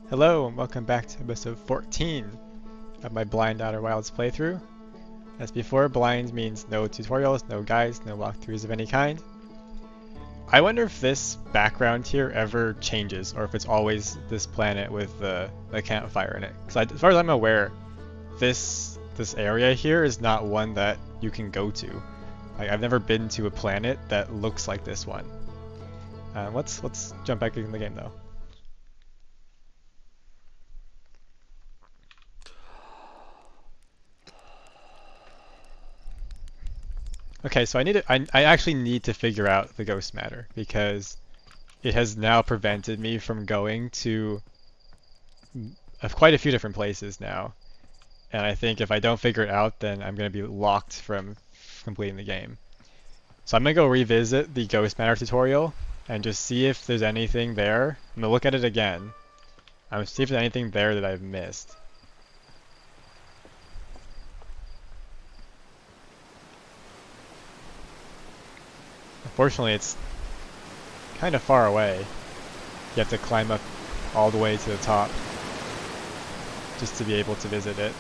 Hello and welcome back to episode 14 of my Blind Outer Wilds playthrough. As before, blind means no tutorials, no guides, no walkthroughs of any kind. I wonder if this background here ever changes, or if it's always this planet with the campfire in it. Because as far as I'm aware, this area here is not one that you can go to. Like, I've never been to a planet that looks like this one. Let's jump back in the game though. Okay, so I actually need to figure out the ghost matter because it has now prevented me from going to quite a few different places now. And I think if I don't figure it out, then I'm going to be locked from completing the game. So I'm going to go revisit the ghost matter tutorial and just see if there's anything there. I'm going to look at it again. I'm going to see if there's anything there that I've missed. Unfortunately, it's kind of far away. You have to climb up all the way to the top just to be able to visit it.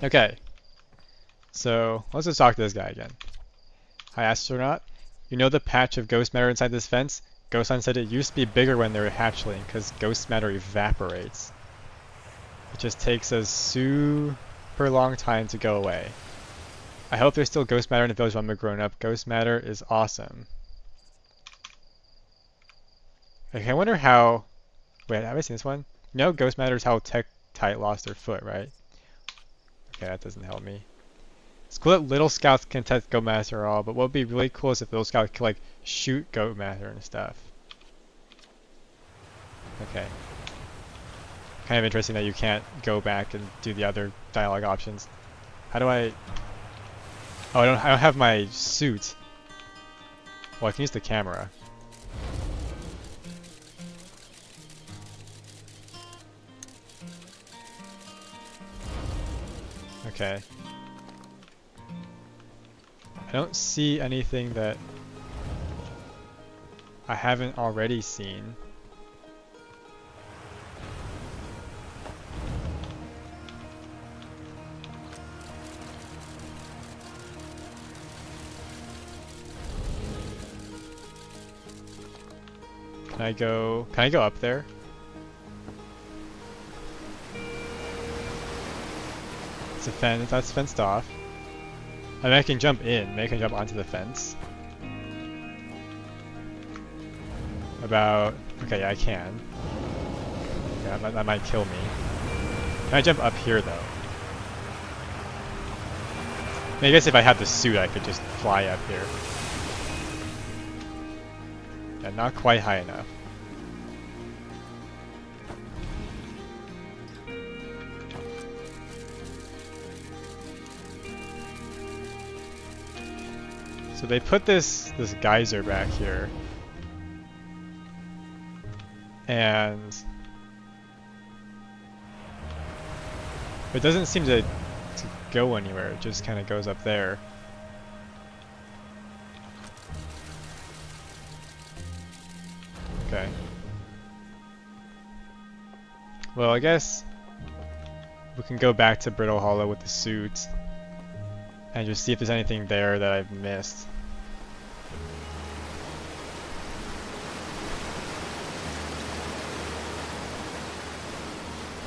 Okay, so let's just talk to this guy again. Hi, astronaut. You know the patch of ghost matter inside this fence? Ghost said it used to be bigger when they were hatchling because ghost matter evaporates. It just takes a super long time to go away. I hope there's still ghost matter in the village when I'm grown up. Ghost matter is awesome. Okay, I wonder how... Wait, have I seen this one? No, ghost matter is how Tektite lost her foot, right? Okay, that doesn't help me. It's cool that little scouts can test Goat Master and all, but what would be really cool is if little scouts could like shoot Goat Master and stuff. Okay. Kind of interesting that you can't go back and do the other dialogue options. How do I... Oh, I don't have my suit. Well, I can use the camera. Okay. I don't see anything that I haven't already seen. Can I go up there? It's a fence, that's fenced off. I mean, I can jump in, maybe I can jump onto the fence. Okay, yeah, I can. Yeah, that might kill me. Can I jump up here though? I mean, I guess if I had the suit, I could just fly up here. Yeah, not quite high enough. So they put this geyser back here. And it doesn't seem to go anywhere, it just kind of goes up there. Okay. Well, I guess we can go back to Brittle Hollow with the suit and just see if there's anything there that I've missed.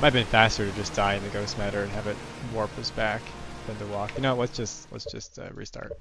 Might have been faster to just die in the ghost matter and have it warp us back than to walk. You know, let's just restart.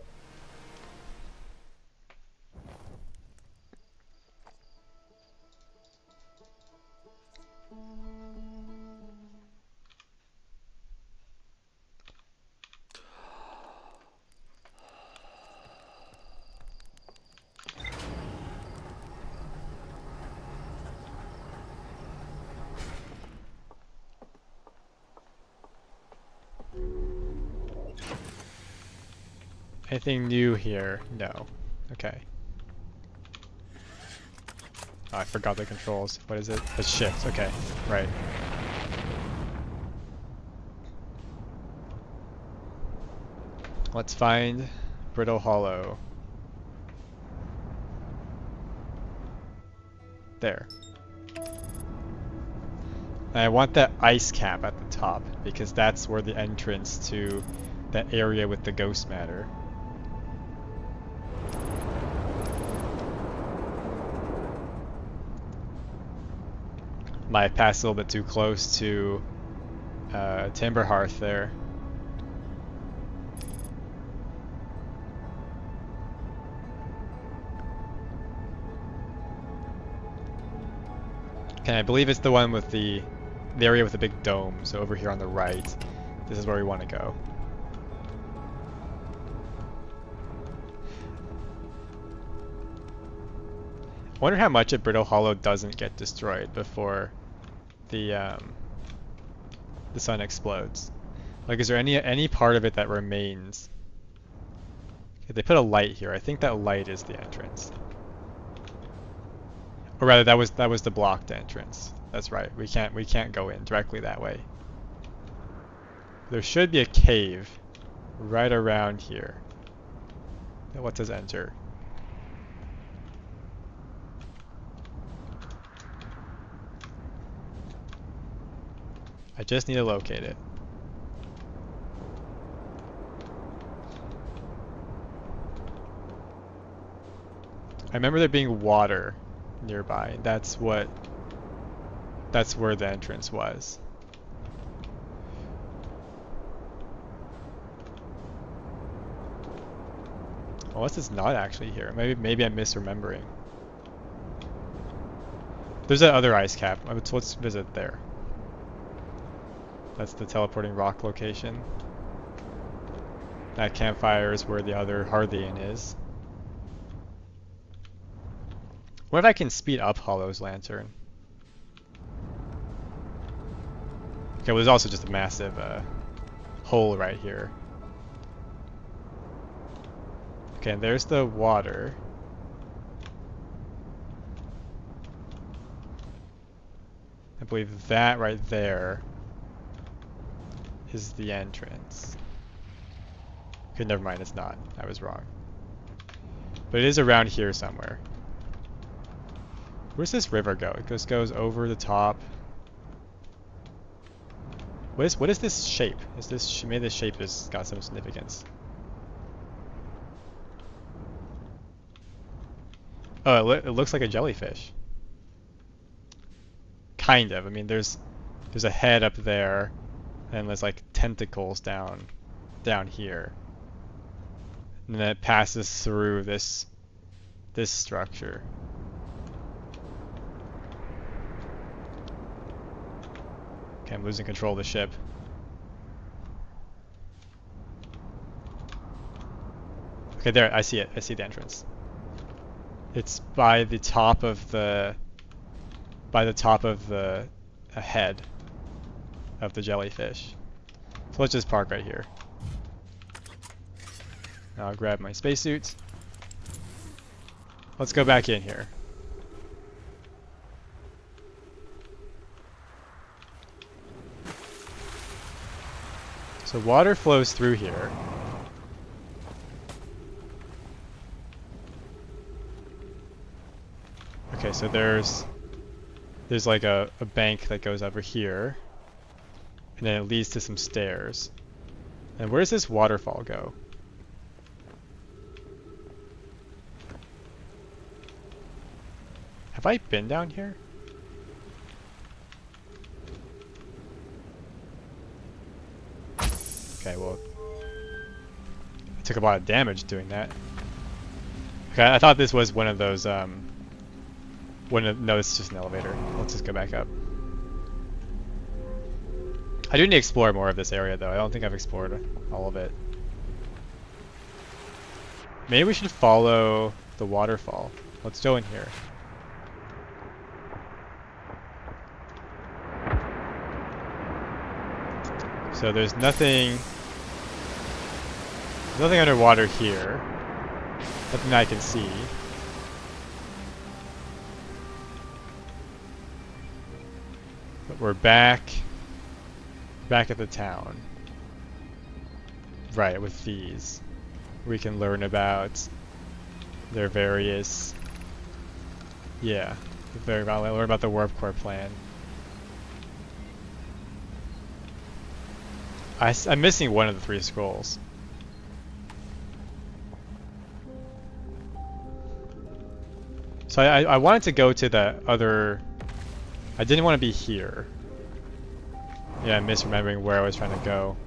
Anything new here? No. Okay. Oh, I forgot the controls. What is it? It's shift. Okay. Right. Let's find Brittle Hollow. There. And I want that ice cap at the top because that's where the entrance to that area with the ghost matter. Might have passed a little bit too close to Timber Hearth there. Okay, I believe it's the one with the area with the big dome. So over here on the right, this is where we want to go. I wonder how much of Brittle Hollow doesn't get destroyed before the sun explodes. Like, is there any part of it that remains? Okay, they put a light here. I think that light is the entrance. Or rather, that was the blocked entrance. That's right. We can't go in directly that way. There should be a cave right around here. What says enter? I just need to locate it. I remember there being water nearby. That's where the entrance was. Unless it's not actually here. Maybe I'm misremembering. There's that other ice cap. Let's visit there. That's the teleporting rock location. That campfire is where the other Hearthian is. What if I can speed up Hollow's lantern? Okay, well there's also just a massive hole right here. Okay, and there's the water. I believe that right there is the entrance. Okay, never mind, it's not. I was wrong. But it is around here somewhere. Where's this river go? It just goes over the top. What is this shape? Maybe this shape has got some significance. Oh, it looks like a jellyfish. Kind of. I mean, there's a head up there, and there's like tentacles down here, and then it passes through this structure. Okay, I'm losing control of the ship. Okay, there, I see it. I see the entrance. It's by the top of the head of the jellyfish. So let's just park right here. Now I'll grab my spacesuit. Let's go back in here. So water flows through here. Okay, so there's like a bank that goes over here, and then it leads to some stairs. And where does this waterfall go? Have I been down here? Okay, well, I took a lot of damage doing that. Okay, I thought this was one of those, no, it's just an elevator. Let's just go back up. I do need to explore more of this area, though. I don't think I've explored all of it. Maybe we should follow the waterfall. Let's go in here. So there's nothing underwater here. Nothing I can see. But we're back at the town. Right, with these, we can learn about their various, yeah, learn about the Warp Core plan. I'm missing one of the 3 scrolls. So I wanted to go to the other, I didn't want to be here. Yeah, I'm misremembering where I was trying to go.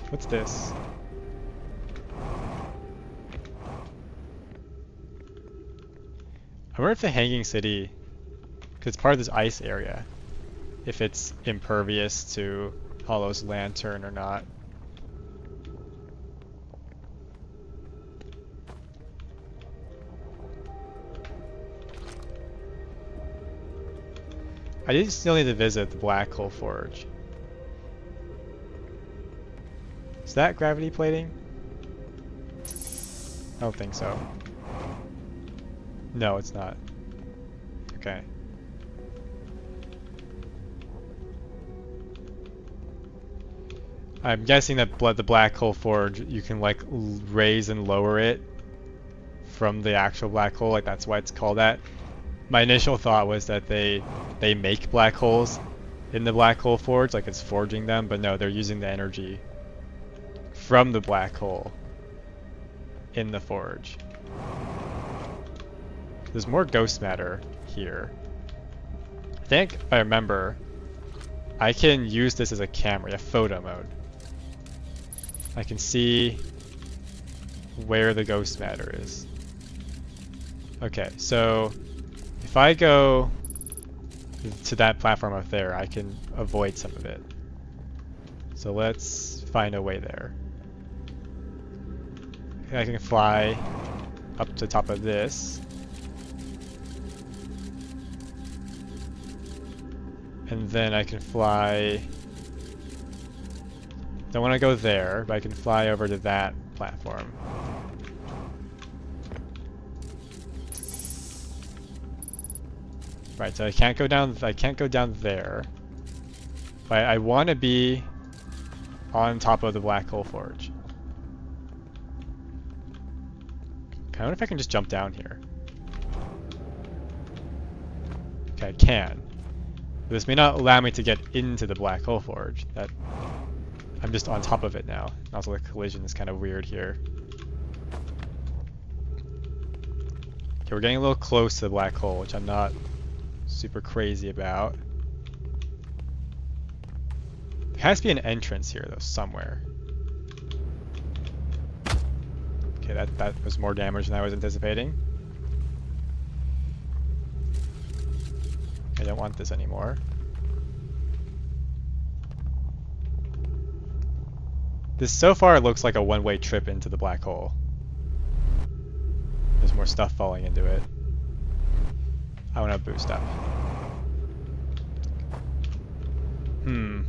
What's this? I wonder if the Hanging City, because it's part of this ice area, if it's impervious to Hollow's lantern or not. I do still need to visit the Black Hole Forge. Is that gravity plating? I don't think so. No, it's not. Okay. I'm guessing that the Black Hole Forge, you can like raise and lower it from the actual black hole, like that's why it's called that. My initial thought was that they make black holes in the Black Hole Forge, like it's forging them, but no, they're using the energy from the black hole in the forge. There's more ghost matter here. I think if I remember, I can use this as a camera, a photo mode. I can see where the ghost matter is. Okay, so if I go to that platform up there, I can avoid some of it. So let's find a way there. I can fly up to the top of this. And then I can fly... Don't want to go there, but I can fly over to that platform. Right, so I can't go down there. But I want to be on top of the Black Hole Forge. I wonder if I can just jump down here. Okay, I can. This may not allow me to get into the Black Hole Forge. I'm just on top of it now. Also, the collision is kind of weird here. Okay, we're getting a little close to the black hole, which I'm not super crazy about. There has to be an entrance here, though, somewhere. Okay, that was more damage than I was anticipating. I don't want this anymore. This so far looks like a one-way trip into the black hole. There's more stuff falling into it. I want to boost up. I'm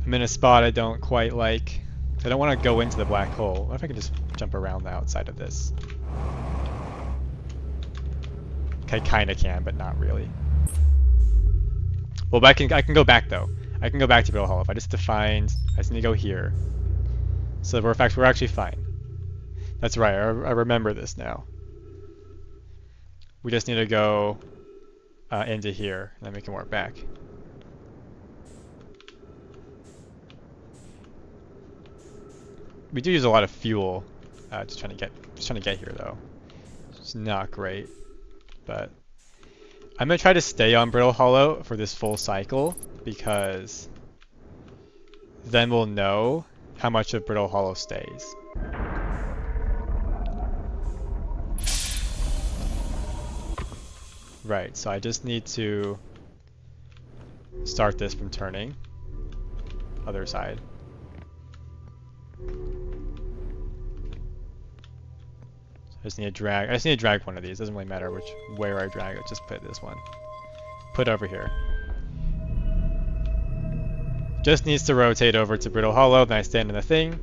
in a spot I don't quite like. I don't want to go into the black hole. What if I can just jump around the outside of this? I kind of can, but not really. Well, but I can go back though. I can go back to Brittle Hollow if I just I just need to go here. So we're actually fine. That's right, I remember this now. We just need to go into here, and then we can warp back. We do use a lot of fuel just trying to get here though. It's not great, but I'm gonna try to stay on Brittle Hollow for this full cycle because then we'll know how much of Brittle Hollow stays. Right, so I just need to start this from turning. Other side. I just need to drag one of these. Doesn't really matter where I drag it, just put this one. Put over here. Just needs to rotate over to Brittle Hollow, then I stand in the thing,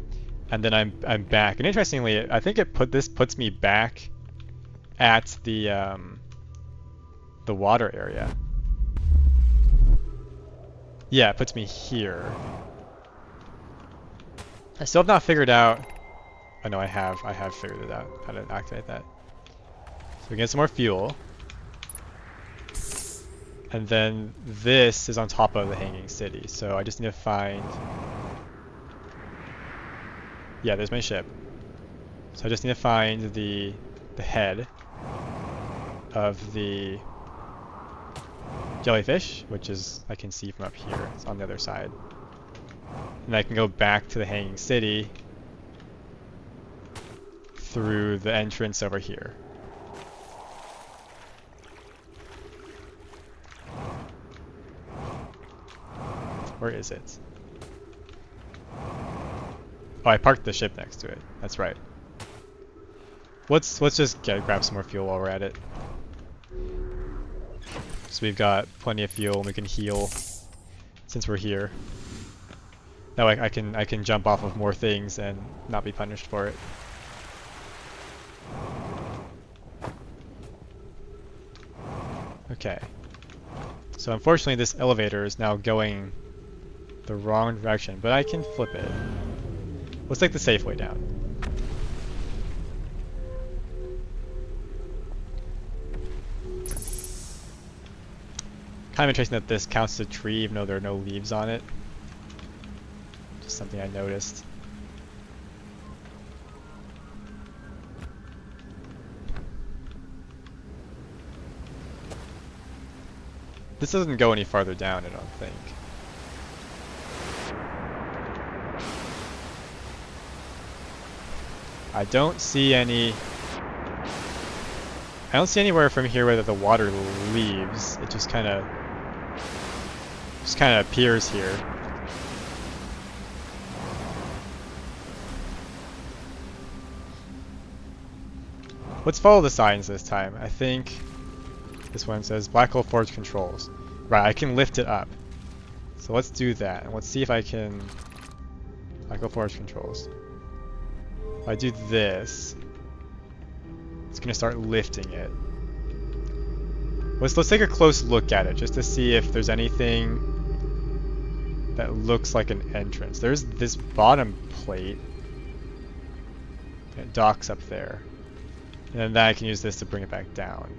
and then I'm back. And interestingly, I think this puts me back at the water area. Yeah, it puts me here. I still have not figured out. Oh no, I have figured it out how to activate that. So we get some more fuel. And then this is on top of the hanging city. So I just need to find... Yeah, there's my ship. So I just need to find the head of the jellyfish, which is, I can see from up here. It's on the other side. And I can go back to the hanging city through the entrance over here. Where is it? Oh, I parked the ship next to it. That's right. Let's just grab some more fuel while we're at it. So we've got plenty of fuel and we can heal since we're here. That way I can jump off of more things and not be punished for it. Okay. So unfortunately this elevator is now going the wrong direction, but I can flip it. Let's take the safe way down. Kind of interesting that this counts as a tree even though there are no leaves on it. Just something I noticed. This doesn't go any farther down, I don't think. I don't see anywhere from here where the water leaves. It just kind of appears here. Let's follow the signs this time. I think this one says Black Hole Forge controls. Right, I can lift it up. So let's do that, and let's see if I can... Black Hole Forge controls. If I do this, it's gonna start lifting it. Let's take a close look at it just to see if there's anything that looks like an entrance. There's this bottom plate that docks up there, and then I can use this to bring it back down.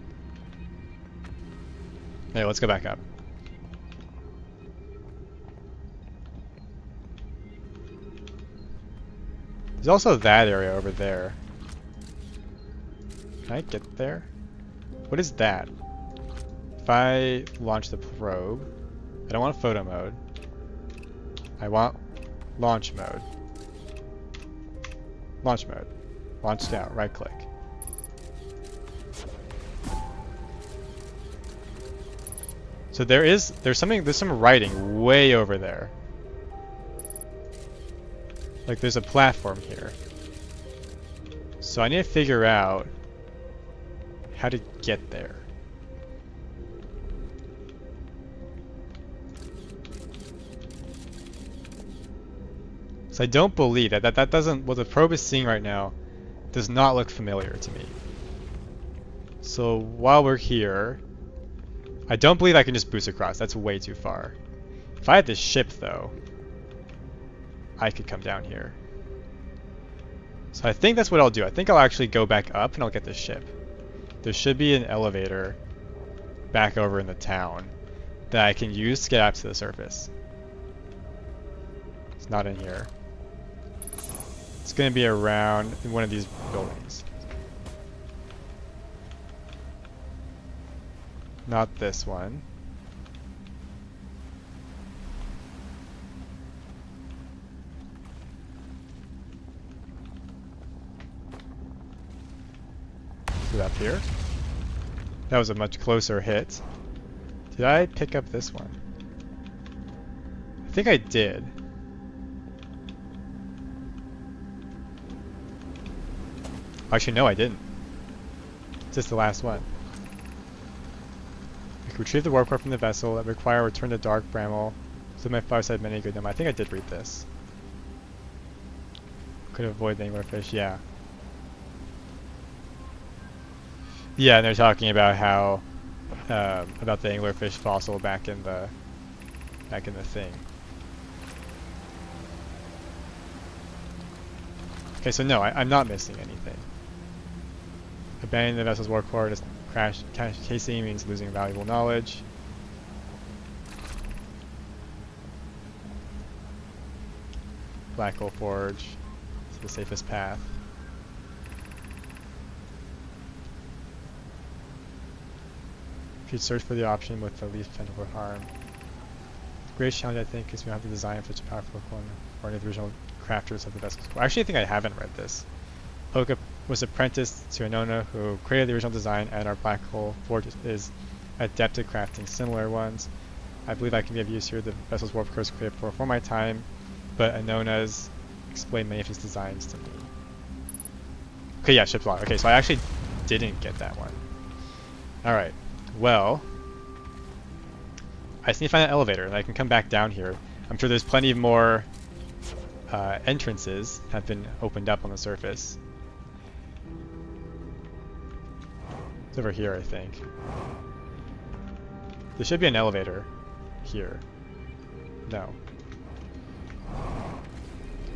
Okay, let's go back up. There's also that area over there. Can I get there? What is that? If I launch the probe, I don't want photo mode. I want launch mode. Launch mode. Launch down, right click. So there's some writing way over there. Like there's a platform here. So I need to figure out how to get there. So I don't believe that doesn't, what the probe is seeing right now does not look familiar to me. So while we're here, I don't believe I can just boost across. That's way too far. If I had this ship though, I could come down here. So I think that's what I'll do. I think I'll actually go back up and I'll get the ship. There should be an elevator back over in the town that I can use to get up to the surface. It's not in here. It's going to be around in one of these buildings. Not this one. Is it up here? That was a much closer hit. Did I pick up this one? I think I did. Actually, no, I didn't. It's just the last one. I can retrieve the warp core from the vessel that require return to Dark Bramble. So my far side many good. I think I did read this. Could avoid the anglerfish, yeah. Yeah, and they're talking about how about the anglerfish fossil back in the thing. Okay, so no, I'm not missing anything. Abandoning the vessel's warp core, just crash casing means losing valuable knowledge. Black Hole Forge is the safest path. If you search for the option with the least potential for harm. The greatest challenge, I think, is we have to design such a powerful one or any of the original crafters of the vessel's core. Actually, I think I haven't read this. Hoka was apprenticed to Anona, who created the original design, and our Black Hole Forge is adept at crafting similar ones. I believe I can be of use here. The vessel's warp core is created before my time, but Anona's explained many of his designs to me. Okay, yeah, ship's log. Okay, so I actually didn't get that one. Alright, well, I just need to find an elevator, and I can come back down here. I'm sure there's plenty more entrances have been opened up on the surface. It's over here, I think. There should be an elevator here. No.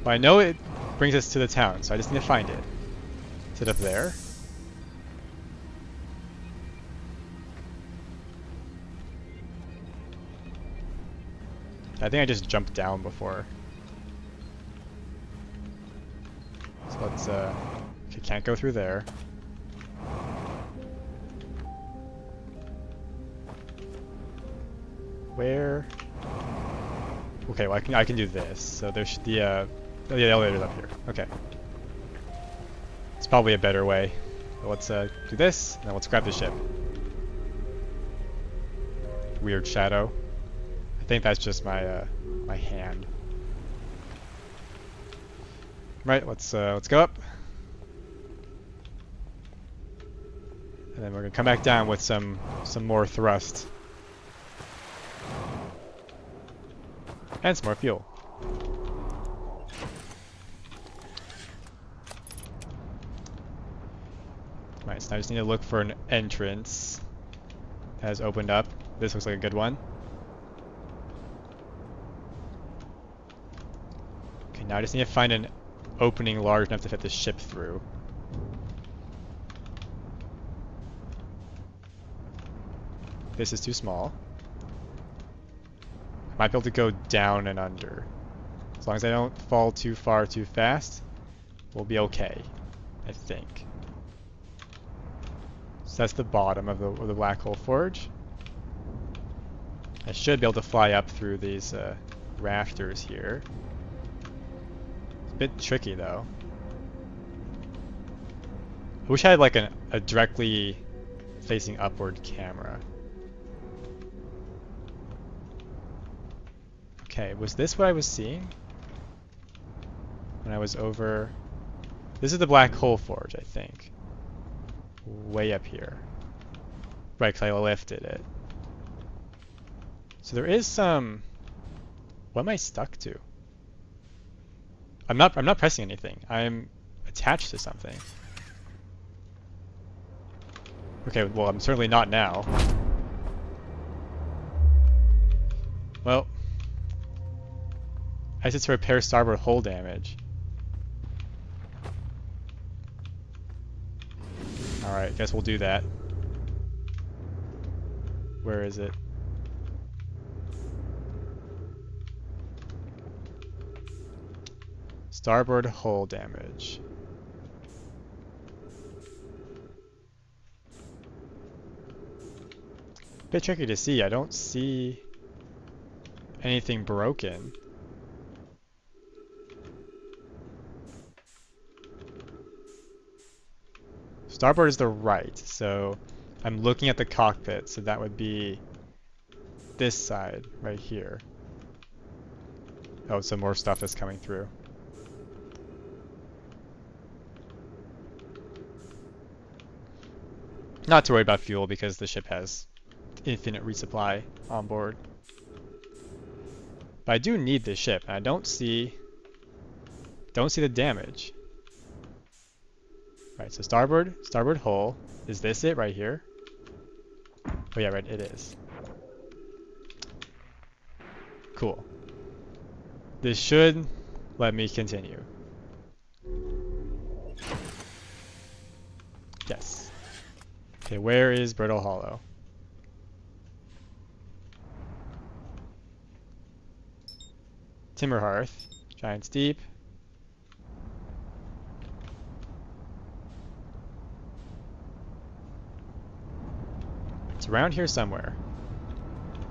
But I know it brings us to the town, so I just need to find it. Is it up there? I think I just jumped down before. So let's, okay, can't go through there. Where? Okay, well I can do this. So there's the elevator's up here. Okay. It's probably a better way. So let's do this, and then let's grab the ship. Weird shadow. I think that's just my my hand. Right, let's go up. And then we're gonna come back down with some more thrust. And some more fuel. Right, so I just need to look for an entrance that has opened up. This looks like a good one. Okay, now I just need to find an opening large enough to fit the ship through. This is too small. I might be able to go down and under. As long as I don't fall too far too fast, we'll be okay, I think. So that's the bottom of the Black Hole Forge. I should be able to fly up through these rafters here. It's a bit tricky though. I wish I had like a directly facing upward camera. Okay, was this what I was seeing when I was over? This is the Black Hole Forge, I think. Way up here. Right, because I lifted it. So there is some... What am I stuck to? I'm not pressing anything. I'm attached to something. Okay, well, I'm certainly not now. Well, I said to repair starboard hull damage. Alright, guess we'll do that. Where is it? Starboard hull damage. Bit tricky to see. I don't see anything broken. Starboard is the right, so I'm looking at the cockpit, so that would be this side right here. Oh, some more stuff is coming through. Not to worry about fuel because the ship has infinite resupply on board. But I do need this ship, and I don't see the damage. Right, so starboard hull. Is this it right here? Oh yeah, right, it is. Cool. This should let me continue. Yes. Okay, where is Brittle Hollow? Timberhearth. Giant's Deep. It's around here somewhere.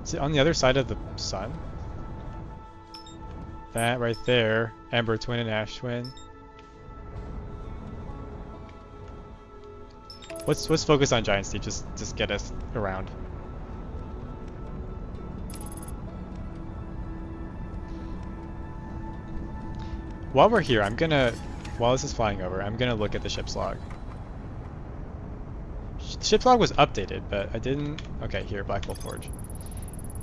Is it on the other side of the sun? That right there. Ember Twin and Ash Twin. Let's focus on Giant's Deep. Just get us around. While we're here, while this is flying over, I'm gonna look at the ship's log. Ship's log was updated, but I didn't. Okay, here, Black Hole Forge.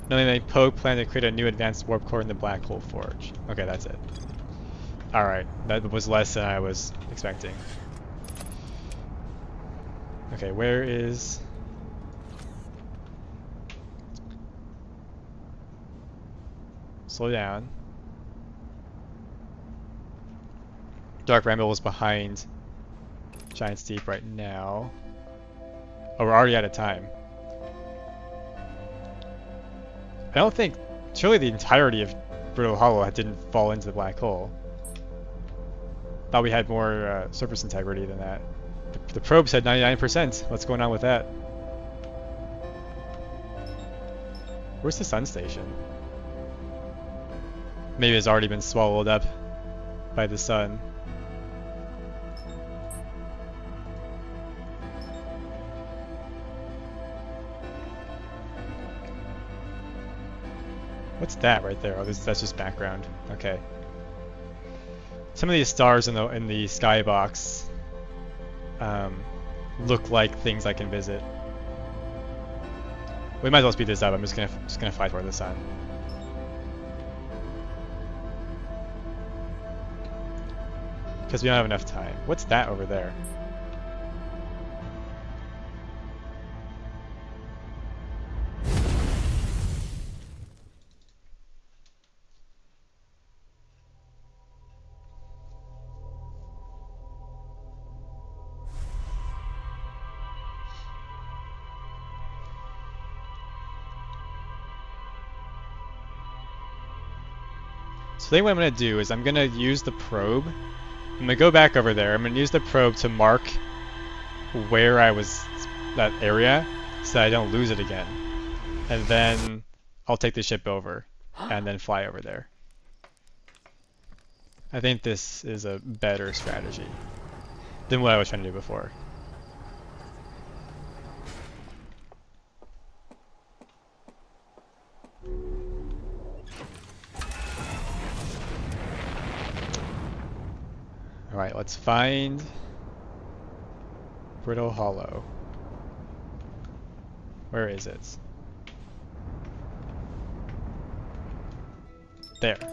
Knowing that Pogue planned to create a new advanced warp core in the Black Hole Forge. Okay, that's it. Alright, that was less than I was expecting. Okay, where is... Slow down. Dark Bramble is behind Giant's Deep right now. Oh, we're already out of time. I don't think... Surely the entirety of Brittle Hollow didn't fall into the black hole. Thought we had more surface integrity than that. The probe said 99%. What's going on with that? Where's the sun station? Maybe it's already been swallowed up by the sun. What's that right there? Oh, that's just background. Okay. Some of these stars in the skybox look like things I can visit. We might as well speed this up. I'm just gonna fly toward the sun. Because we don't have enough time. What's that over there? So then what I'm going to do is I'm going to use the probe. I'm going to go back over there. I'm going to use the probe to mark where I was, that area, so that I don't lose it again. And then I'll take the ship over and then fly over there. I think this is a better strategy than what I was trying to do before. Alright, let's find Brittle Hollow. Where is it? There. So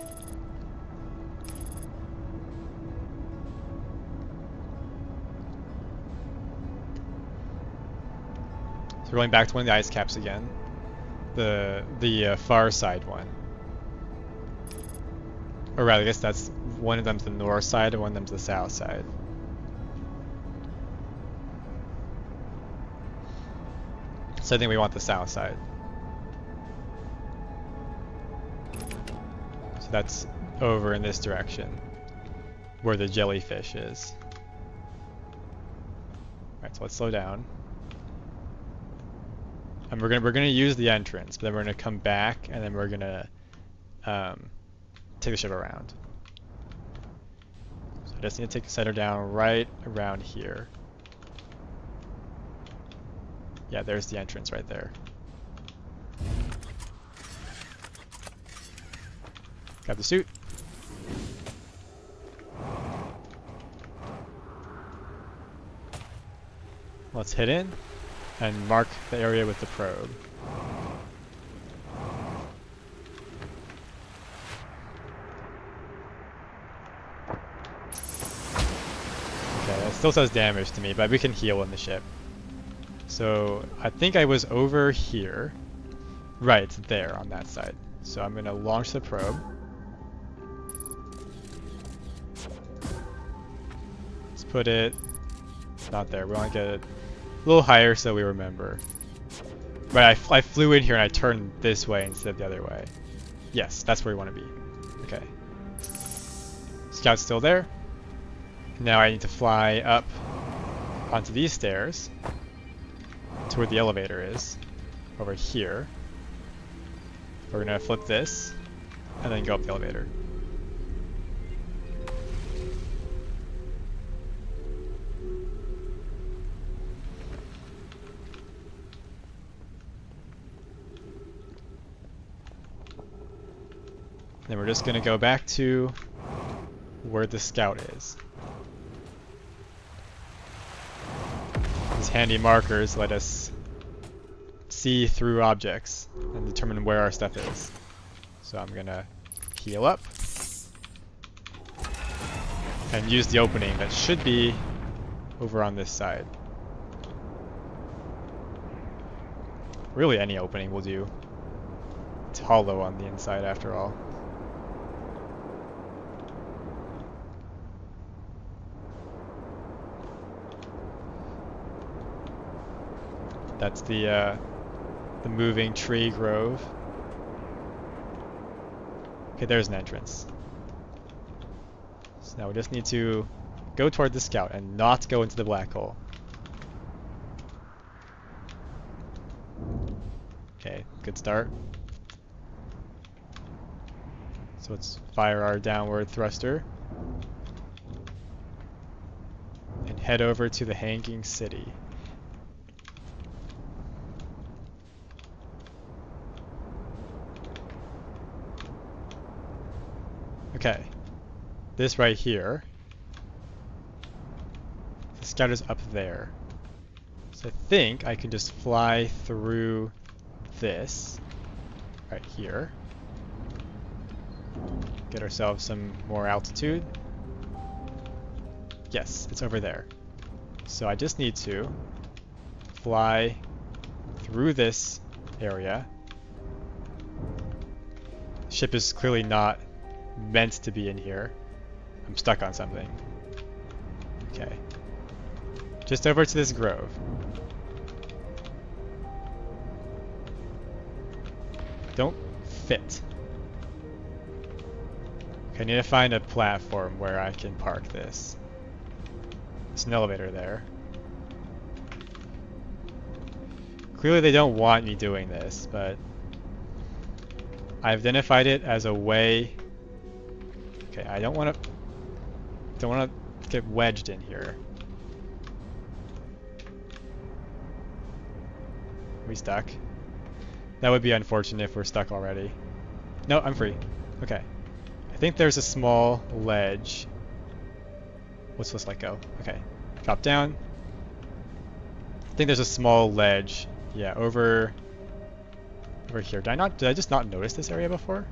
we're going back to one of the ice caps again. The far side one. Or rather, I guess that's one of them's the north side and one of them's the south side. So I think we want the south side. So that's over in this direction, where the jellyfish is. Alright, so let's slow down. And we're gonna use the entrance, but then we're gonna come back and then we're gonna take the ship around. So I just need to take the center down right around here. Yeah, there's the entrance right there. Grab the suit. Let's hit in and mark the area with the probe. Okay, it still says damage to me, but we can heal in the ship. So I think I was over here. Right, there on that side. So I'm gonna launch the probe. Let's put it It's not there. We want to get it a little higher so we remember. But I flew in here and I turned this way instead of the other way. Yes, that's where we want to be. Okay. Scout's still there. Now I need to fly up onto these stairs to where the elevator is. Over here. We're going to flip this and then go up the elevator. Then we're just going to go back to where the scout is. These handy markers let us see through objects and determine where our stuff is. So I'm going to heal up and use the opening that should be over on this side. Really any opening will do. It's hollow on the inside after all. That's the moving tree grove. Okay, there's an entrance. So now we just need to go toward the scout and not go into the black hole. Okay, good start. So let's fire our downward thruster and head over to the Hanging City. Okay, this right here, the scout is up there. So I think I can just fly through this right here. Get ourselves some more altitude. Yes, it's over there. So I just need to fly through this area. Ship is clearly not meant to be in here. I'm stuck on something. Okay. Just over to this grove. Don't fit. Okay, I need to find a platform where I can park this. There's an elevator there. Clearly they don't want me doing this, but I've identified it as a way. Okay, I don't want to get wedged in here. Are we stuck? That would be unfortunate if we're stuck already. No, I'm free. Okay. I think there's a small ledge. Let's just let go. Okay. Drop down. I think there's a small ledge. Yeah, over here. Did I just not notice this area before?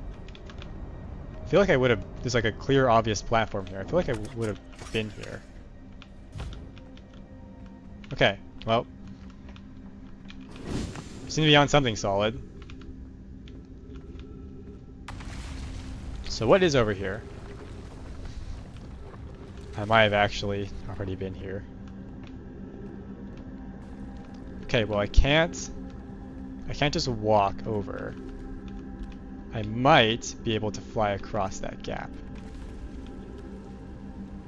I feel like I would have. There's like a clear, obvious platform here. I feel like I would have been here. Okay, well. Seem to be on something solid. So what is over here? I might have actually already been here. Okay, well I can't just walk over. I might be able to fly across that gap.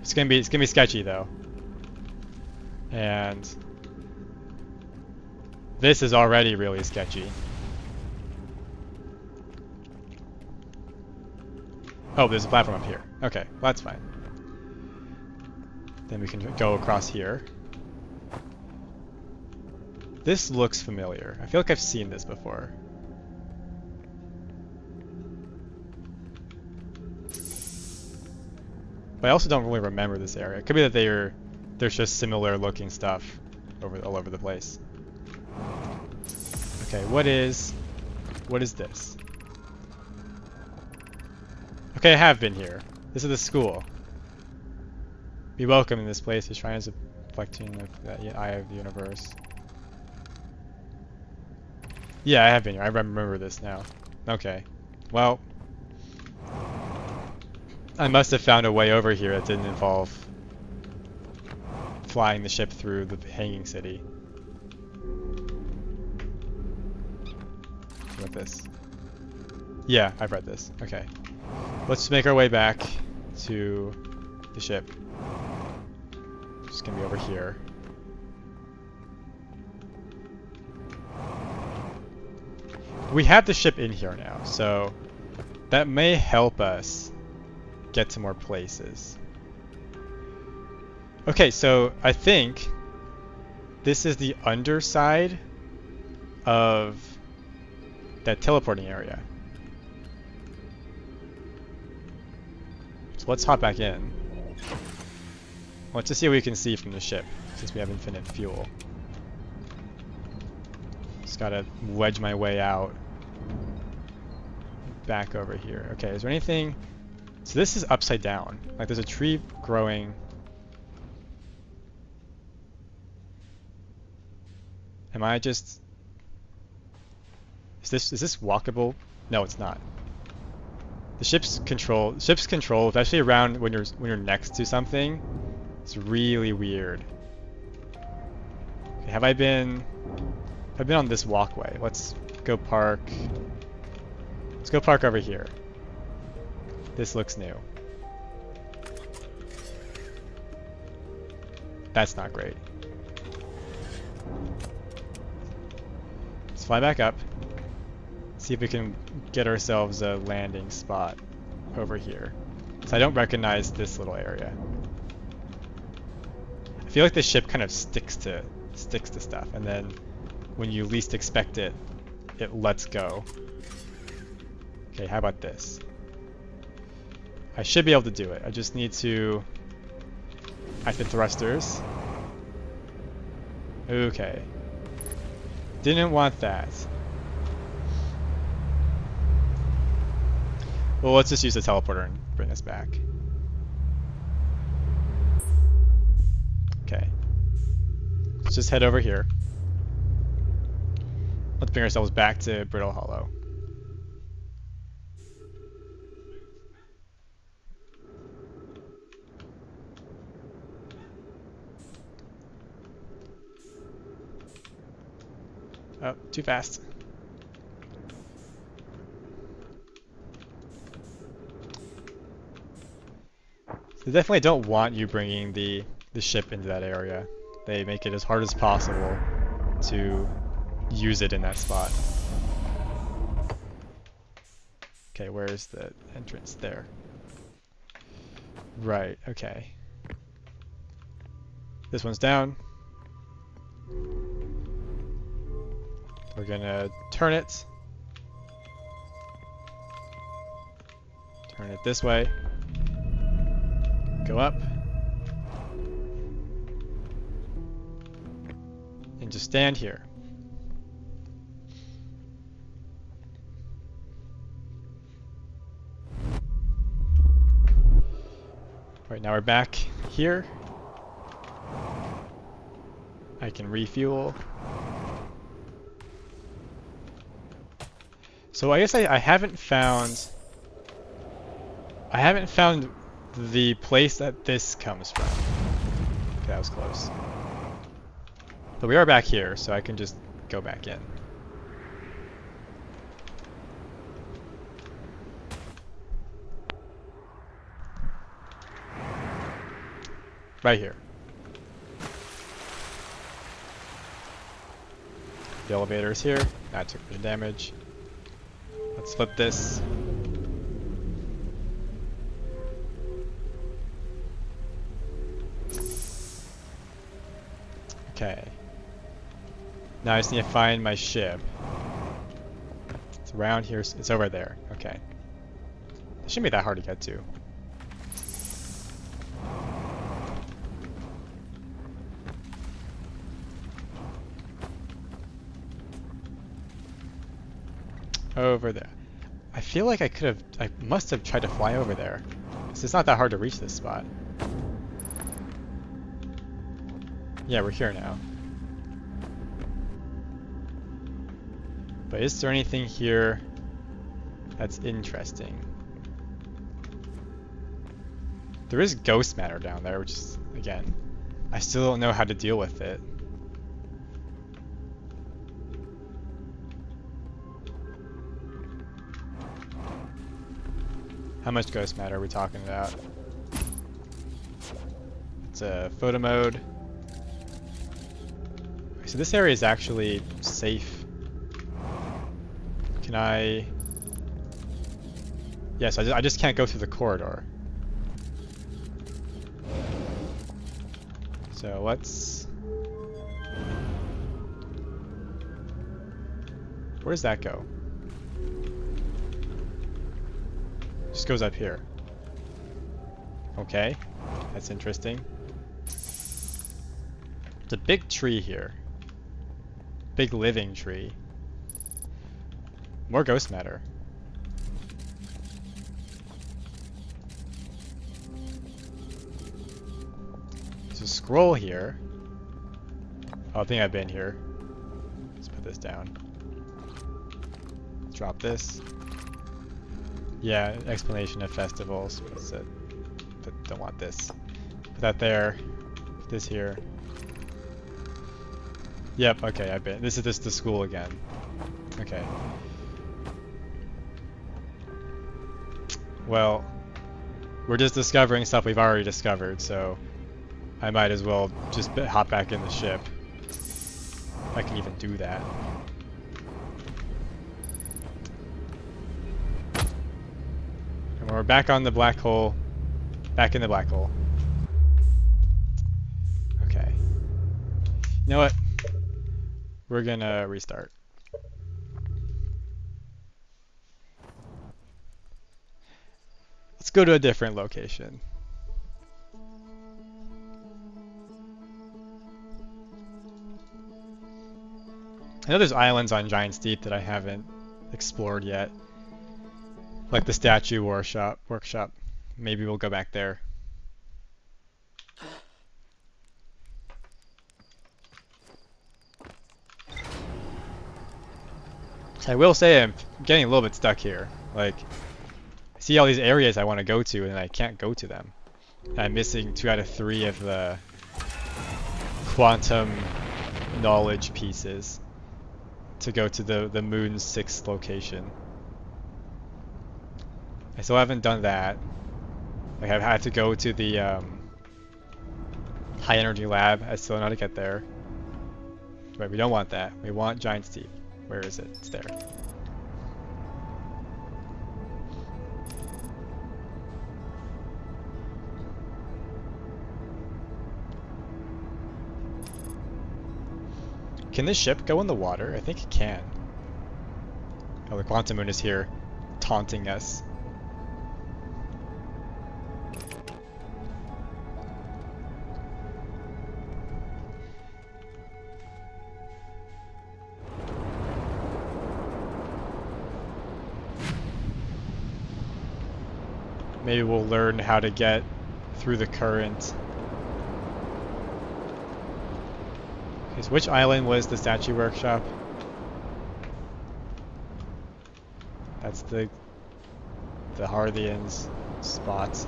It's gonna be sketchy though. And this is already really sketchy. Oh, there's a platform up here. Okay, well, that's fine. Then we can go across here. This looks familiar. I feel like I've seen this before. But I also don't really remember this area. It could be that there's just similar looking stuff all over the place. Okay, what is this? Okay, I have been here. This is the school. Be welcome in this place. The shrine is a reflection of the eye of the universe. Yeah, I have been here. I remember this now. Okay. Well, I must have found a way over here that didn't involve flying the ship through the hanging city. What this? Yeah, I've read this. Okay. Let's make our way back to the ship. Just gonna be over here. We have the ship in here now, so that may help us get to more places. Okay, so I think this is the underside of that teleporting area. So let's hop back in. Let's just see what we can see from the ship, since we have infinite fuel. Just gotta wedge my way out. Back over here. Okay, is there anything... So this is upside down. Like there's a tree growing. Am I just... Is this walkable? No, it's not. The ship's control, especially around when you're next to something, it's really weird. Okay, have I been on this walkway? Let's go park. Let's go park over here. This looks new. That's not great. Let's fly back up. See if we can get ourselves a landing spot over here. So I don't recognize this little area. I feel like the ship kind of sticks to stuff, and then when you least expect it, it lets go. Okay, how about this? I should be able to do it. I just need to activate thrusters. Okay. Didn't want that. Well, let's just use the teleporter and bring us back. Okay. Let's just head over here. Let's bring ourselves back to Brittle Hollow. Oh, too fast. They definitely don't want you bringing the ship into that area. They make it as hard as possible to use it in that spot. Okay, where's the entrance? There. Right, okay. This one's down. We're gonna turn it. Turn it this way. Go up. And just stand here. Right, now we're back here. I can refuel. So I guess I haven't found the place that this comes from. Okay, that was close. But we are back here, so I can just go back in. Right here. The elevator is here. That took the damage. Let's flip this. Okay. Now I just need to find my ship. It's around here. It's over there. Okay. It shouldn't be that hard to get to. Over there. I feel like I must have tried to fly over there. It's not that hard to reach this spot. Yeah, we're here now. But is there anything here that's interesting? There is ghost matter down there, which is, again, I still don't know how to deal with it. How much ghost matter are we talking about? It's a photo mode. So this area is actually safe. Can I... Yes, I just can't go through the corridor. So let's... Where does that go? Just goes up here. Okay, that's interesting. It's a big tree here. Big living tree. More ghost matter. There's a scroll here. Oh, I think I've been here. Let's put this down. Drop this. Yeah, explanation of festivals. What's it? But don't want this. Put that there. Put this here. Yep, okay, I've been. This is the school again. Okay. Well, we're just discovering stuff we've already discovered, so I might as well just hop back in the ship. If I can even do that. And we're back on the black hole. Back in the black hole. Okay. You know what? We're gonna restart. Let's go to a different location. I know there's islands on Giant's Deep that I haven't explored yet. Like the statue workshop. Maybe we'll go back there. I will say I'm getting a little bit stuck here. Like, I see all these areas I want to go to and I can't go to them. I'm missing 2 out of 3 of the quantum knowledge pieces to go to the moon's 6th location. I still haven't done that. Like, I've had to go to the high energy lab. I still know how to get there. But we don't want that. We want Giant's Deep. Where is it? It's there. Can this ship go in the water? I think it can. Oh, the Quantum Moon is here, taunting us. Maybe we'll learn how to get through the current. Okay, so which island was the statue workshop? That's the Harthians spot.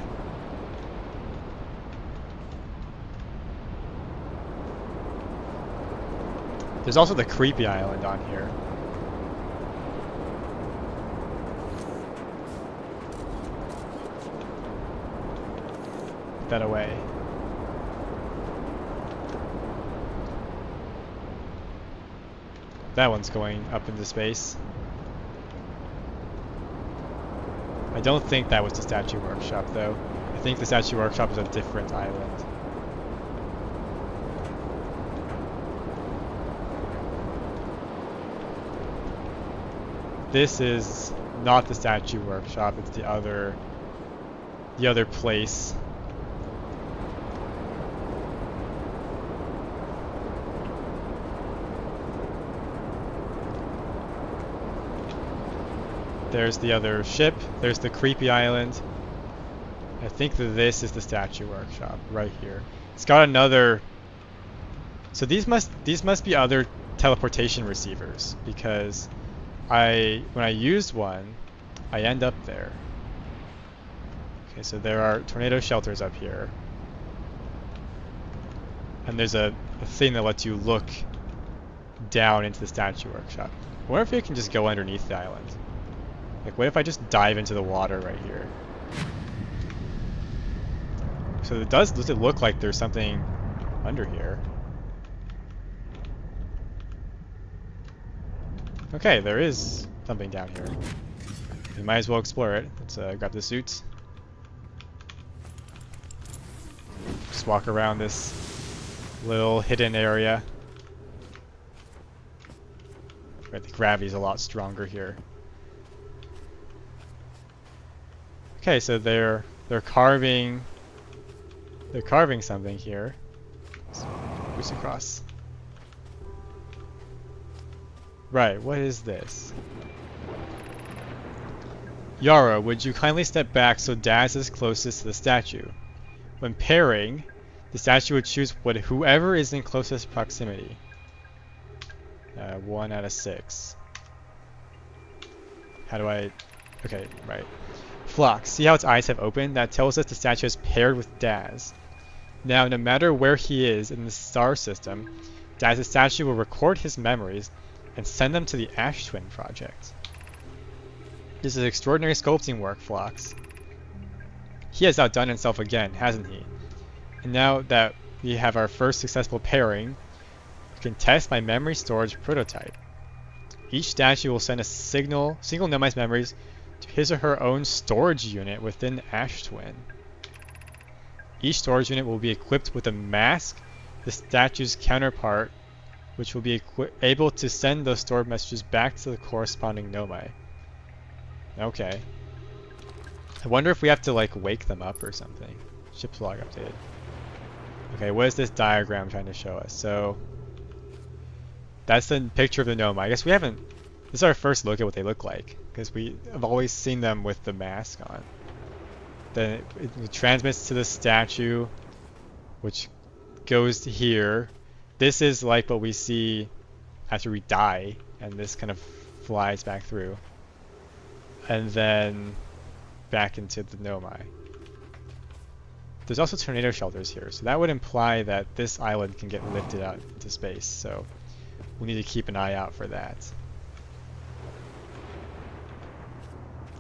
There's also the creepy island on here. Put that away. That one's going up into space. I don't think that was the statue workshop though. I think the statue workshop is a different island. This is not the statue workshop, it's the other place. There's the other ship. There's the creepy island. I think that this is the statue workshop right here. It's got another. So these must be other teleportation receivers because when I use one, I end up there. Okay, so there are tornado shelters up here. And there's a thing that lets you look down into the statue workshop. I wonder if you can just go underneath the island. Like, what if I just dive into the water right here? So does it look like there's something under here? Okay, there is something down here. We might as well explore it. Let's grab the suit. Just walk around this little hidden area. Right, the gravity's a lot stronger here. Okay, so they're carving something here. Let's boost across. Right, what is this? Yara, would you kindly step back so Daz is closest to the statue? When pairing, the statue would choose whoever is in closest proximity. 1 out of 6. How do I... Okay, right. Phlox, see how its eyes have opened? That tells us the statue is paired with Daz. Now, no matter where he is in the star system, Daz's statue will record his memories and send them to the Ash Twin Project. This is extraordinary sculpting work, Phlox. He has outdone himself again, hasn't he? And now that we have our first successful pairing, we can test my memory storage prototype. Each statue will send a single Nomai's memories to his or her own storage unit within Ash Twin. Each storage unit will be equipped with a mask, the statue's counterpart, which will be able to send those stored messages back to the corresponding Nomai. Okay. I wonder if we have to like wake them up or something. Ship's log updated. Okay, what is this diagram trying to show us? So that's the picture of the Nomai. I guess we haven't... This is our first look at what they look like, because we have always seen them with the mask on. Then it transmits to the statue, which goes to here. This is like what we see after we die, and this kind of flies back through. And then back into the Nomai. There's also tornado shelters here, so that would imply that this island can get lifted out into space, so we'll need to keep an eye out for that.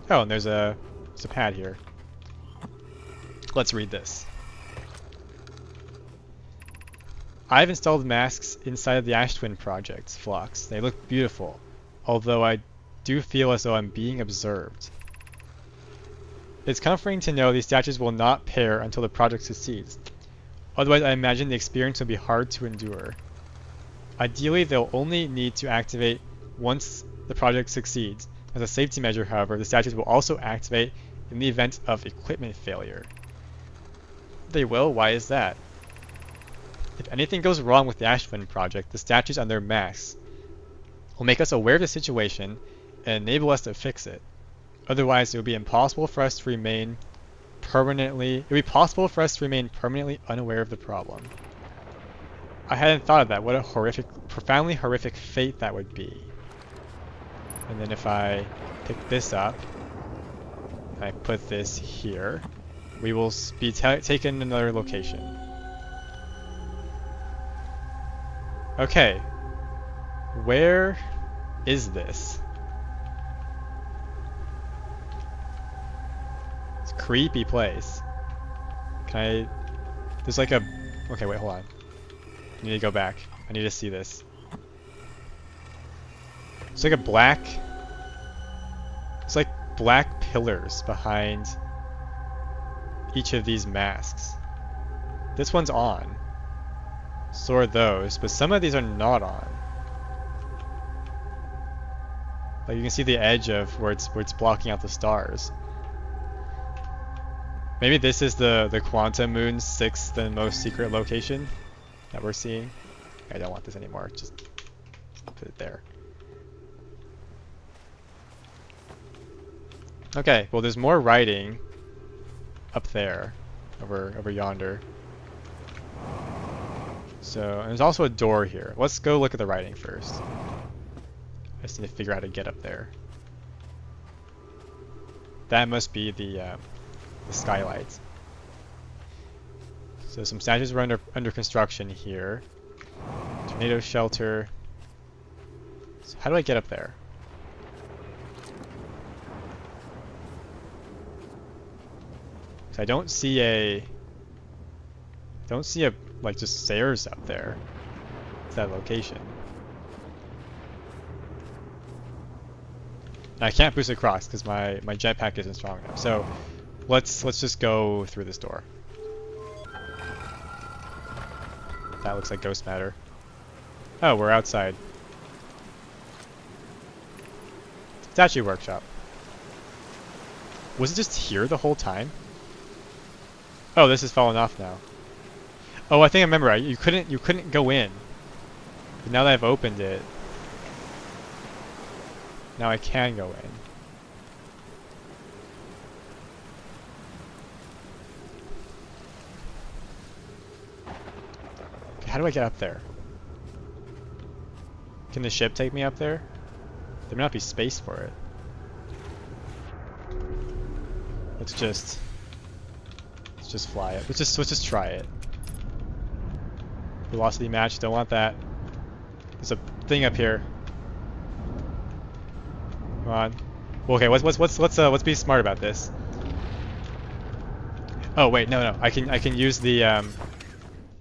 Oh, and there's a pad here. Let's read this. I've installed masks inside of the Ash Twin Project, Phlox. They look beautiful, although I do feel as though I'm being observed. It's comforting to know these statues will not pair until the project succeeds. Otherwise, I imagine the experience will be hard to endure. Ideally, they'll only need to activate once the project succeeds. As a safety measure, however, the statues will also activate in the event of equipment failure. They will? Why is that? If anything goes wrong with the Ash Twin Project, the statues and their masks will make us aware of the situation and enable us to fix it. Otherwise, it would be impossible for us to remain permanently unaware of the problem. I hadn't thought of that. What a profoundly horrific fate that would be. And then if I pick this up, and I put this here, we will be taken to another location. Okay. Where is this? It's a creepy place. Can I... There's like a... Okay, wait, hold on. I need to go back. I need to see this. It's like a black... It's like black pillars behind each of these masks. This one's on. So are those, but some of these are not on. Like you can see the edge of where it's blocking out the stars. Maybe this is the Quantum Moon's 6th and most secret location that we're seeing. I don't want this anymore. Just put it there. Okay, well there's more writing up there, over yonder. So, and there's also a door here. Let's go look at the writing first. I just need to figure out how to get up there. That must be the skylight. So some statues were under construction here. Tornado shelter. So how do I get up there? So I don't see like just stairs up there. It's that location. And I can't boost across because my jetpack isn't strong enough. So let's just go through this door. That looks like ghost matter. Oh, we're outside. Statue workshop. Was it just here the whole time? Oh, this is falling off now. Oh, I think I remember. You couldn't go in. But now that I've opened it, now I can go in. Okay, how do I get up there? Can the ship take me up there? There may not be space for it. Let's just fly it. Let's just try it. Velocity match, don't want that. There's a thing up here. Come on. Well, okay, let's be smart about this. Oh wait, no. I can use the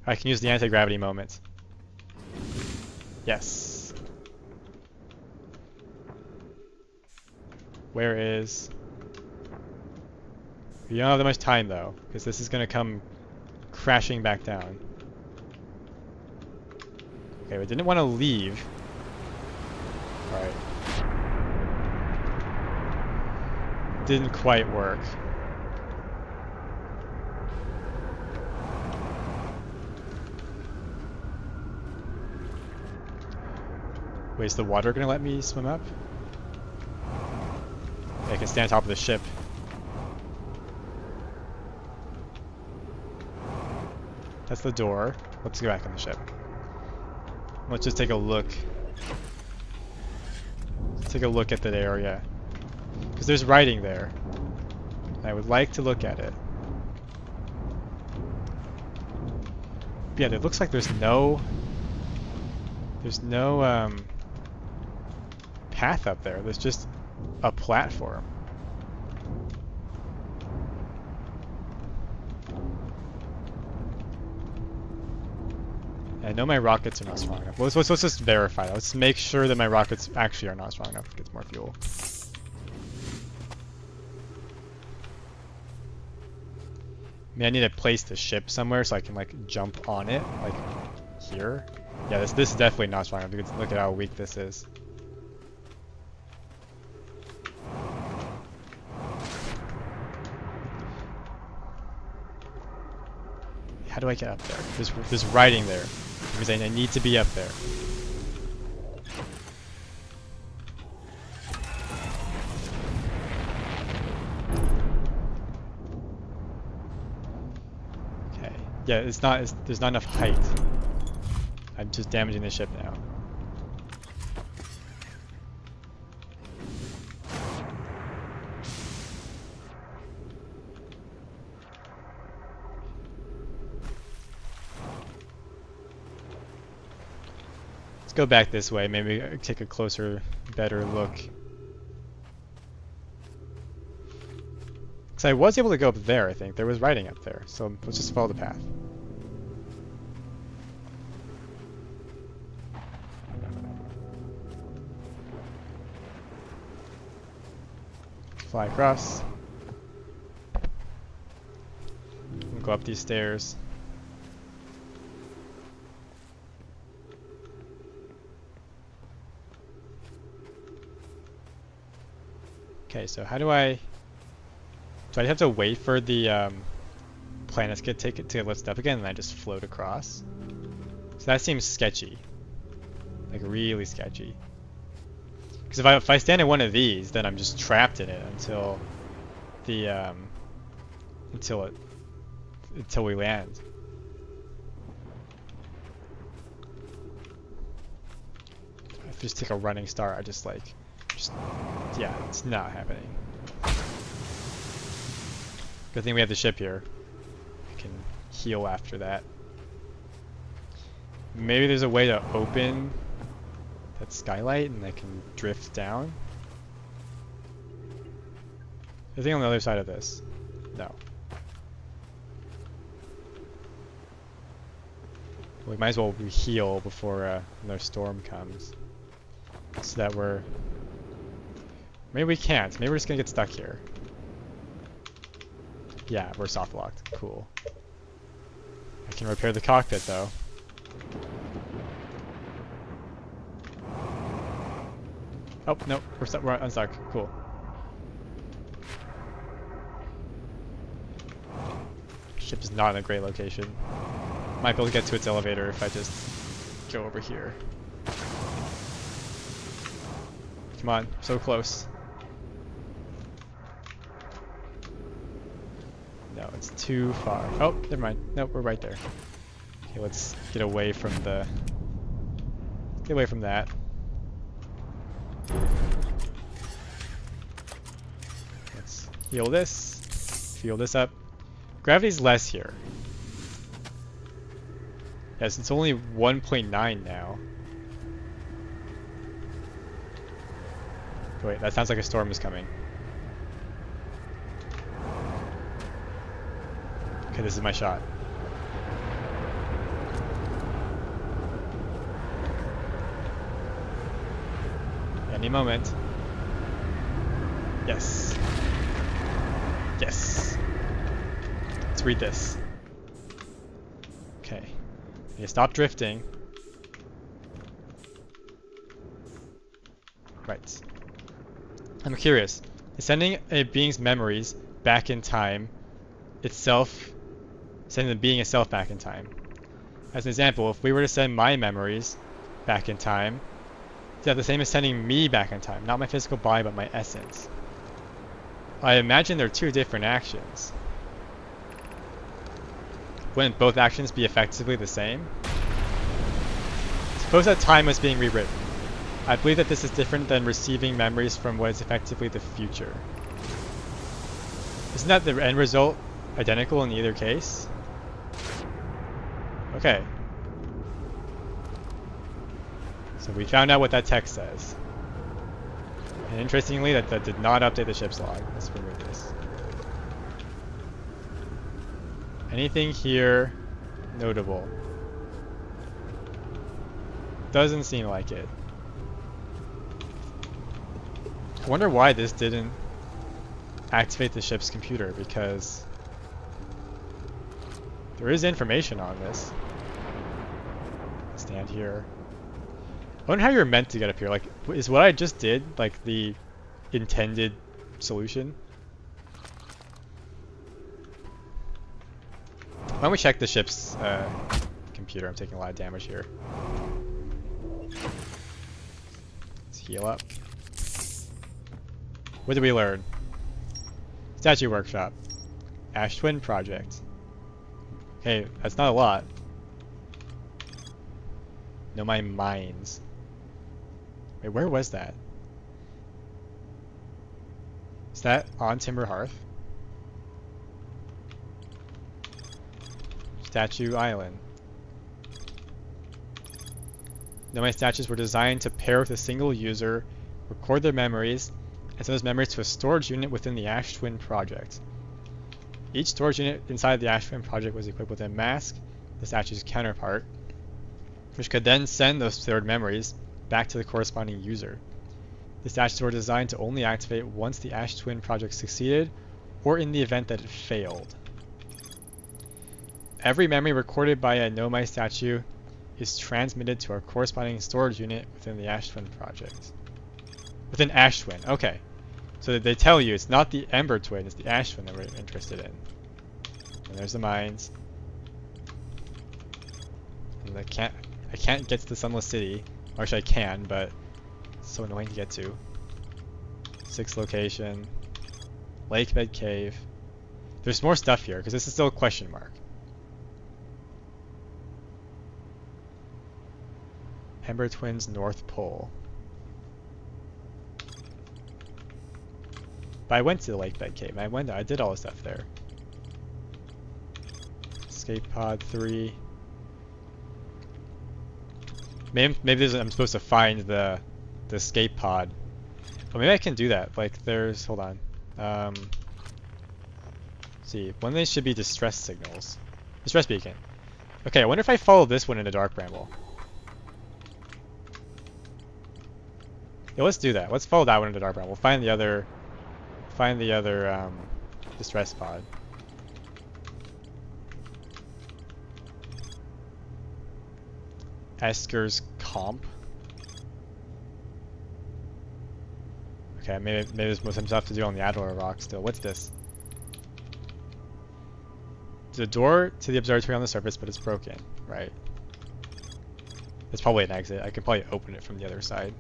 anti-gravity moment. Yes. Where is... We don't have that much time though, because this is gonna come crashing back down. Okay, we didn't want to leave. Alright. Didn't quite work. Wait, is the water gonna let me swim up? Okay, I can stand on top of the ship. That's the door. Let's go back on the ship. Let's just take a look. Let's take a look at that area. Because there's writing there. I would like to look at it. Yeah, it looks like there's no path up there. There's just a platform. I know my rockets are not strong enough. Let's just verify that. Let's make sure that my rockets actually are not strong enough to get more fuel. I mean, I need to place the ship somewhere so I can like jump on it, like here. Yeah, this is definitely not strong enough. Look at how weak this is. How do I get up there? There's writing there. Because I need to be up there. Okay. Yeah, there's not enough height. I'm just damaging the ship now. Let's go back this way, maybe take a closer, better look. Because I was able to go up there, I think. There was writing up there, so let's just follow the path. Fly across. We'll go up these stairs. Okay, so how do I have to wait for the planets to get lifted up again and I just float across? So that seems sketchy. Like really sketchy. Because if I stand in one of these, then I'm just trapped in it until the until we land. If I just take a running start, I just yeah, it's not happening. Good thing we have the ship here. I can heal after that. Maybe there's a way to open that skylight and I can drift down. Anything on the other side of this? No. We might as well heal before another storm comes. So that we're... Maybe we can't. Maybe we're just gonna get stuck here. Yeah, we're soft locked. Cool. I can repair the cockpit though. Oh, no, we're unstuck. Cool. Ship is not in a great location. Might be able to get to its elevator if I just go over here. Come on, so close. No, it's too far. Oh, never mind. Nope, we're right there. Okay, let's get away from the... Get away from that. Let's heal this. Heal this up. Gravity's less here. Yes, it's only 1.9 now. Wait, that sounds like a storm is coming. Okay, this is my shot. Any moment. Yes. Yes. Let's read this. Okay. You stop drifting. Right. I'm curious. Is sending a being's memories back in time itself, sending the being itself back in time? As an example, if we were to send my memories back in time, is that the same as sending me back in time? Not my physical body, but my essence. I imagine they're two different actions. Wouldn't both actions be effectively the same? Suppose that time was being rewritten. I believe that this is different than receiving memories from what is effectively the future. Isn't that the end result identical in either case? Okay. So we found out what that text says. And interestingly, that did not update the ship's log. Let's remove this. Anything here notable? Doesn't seem like it. I wonder why this didn't activate the ship's computer, because there is information on this. Stand here. I wonder how you're meant to get up here. Like, is what I just did like the intended solution? Why don't we check the ship's computer? I'm taking a lot of damage here. Let's heal up. What did we learn? Statue Workshop. Ash Twin Project. Hey, that's not a lot. Know my mines. Wait, where was that? Is that on Timber Hearth? Statue Island. Know my statues were designed to pair with a single user, record their memories, and send those memories to a storage unit within the Ash Twin project. Each storage unit inside the Ash Twin project was equipped with a mask, the statue's counterpart, which could then send those stored memories back to the corresponding user. The statues were designed to only activate once the Ash Twin project succeeded, or in the event that it failed. Every memory recorded by a Nomai statue is transmitted to our corresponding storage unit within the Ash Twin project. Within Ash Twin, okay. So they tell you it's not the Ember Twin, it's the Ash Twin that we're interested in. And there's the mines. And I can't get to the Sunless City. Or actually I can, but it's so annoying to get to. 6th location. Lakebed Cave. There's more stuff here, because this is still a question mark. Ember Twin's North Pole. But I went to the Lakebed Cave. I did all the stuff there. escape pod 3. Maybe I'm supposed to find the escape pod. Oh, maybe I can do that. Like there's, hold on. Let's see, one of these should be distress signals. Distress beacon. Okay, I wonder if I follow this one into Dark Bramble. Yeah, let's do that. Let's follow that one into Dark Bramble. We'll find the other distress pod. Esker's comp. Okay, maybe there's some stuff to do on the Adler Rock still. What's this? There's a door to the observatory on the surface, but it's broken, right? It's probably an exit. I could probably open it from the other side.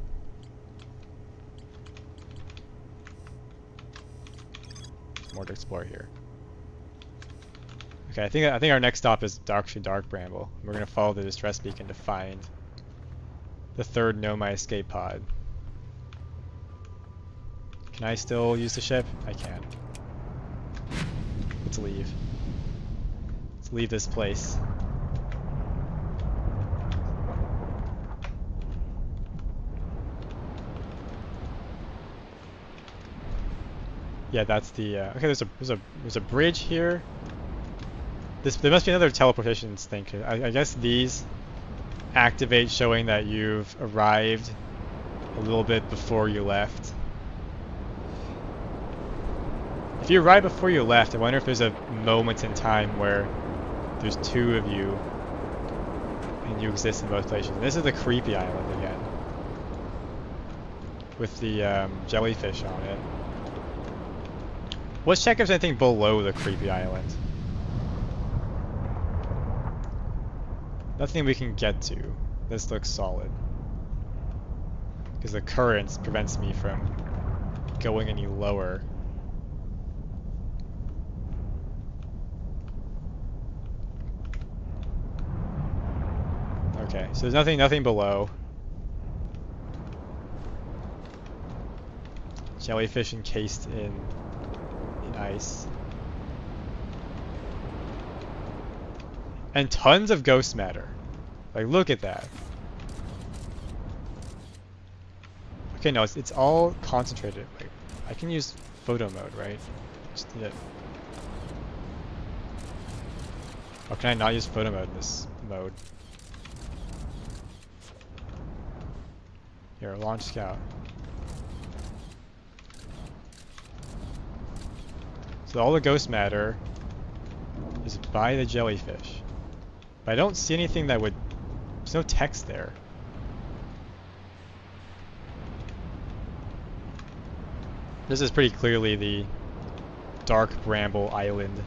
There's more to explore here. Okay, I think our next stop is Dark Bramble. We're gonna follow the distress beacon to find the third Nomai escape pod. Can I still use the ship? I can. Let's leave. Let's leave this place. Yeah, that's the. Okay, there's a bridge here. There must be another teleportation thing. I guess these activate, showing that you've arrived a little bit before you left. If you arrive before you left, I wonder if there's a moment in time where there's two of you and you exist in both places. And this is the creepy island again, with the jellyfish on it. Let's check if there's anything below the creepy island. Nothing we can get to. This looks solid. Because the current prevents me from going any lower. Okay, so there's nothing below. Jellyfish encased in ice. And tons of ghost matter. Like, look at that. Okay, no, it's all concentrated. Like, I can use photo mode, right? Just need it. Oh, can I not use photo mode in this mode? Here, launch scout. So all the ghost matter is by the jellyfish. But I don't see anything that would... There's no text there. This is pretty clearly the Dark Bramble Island.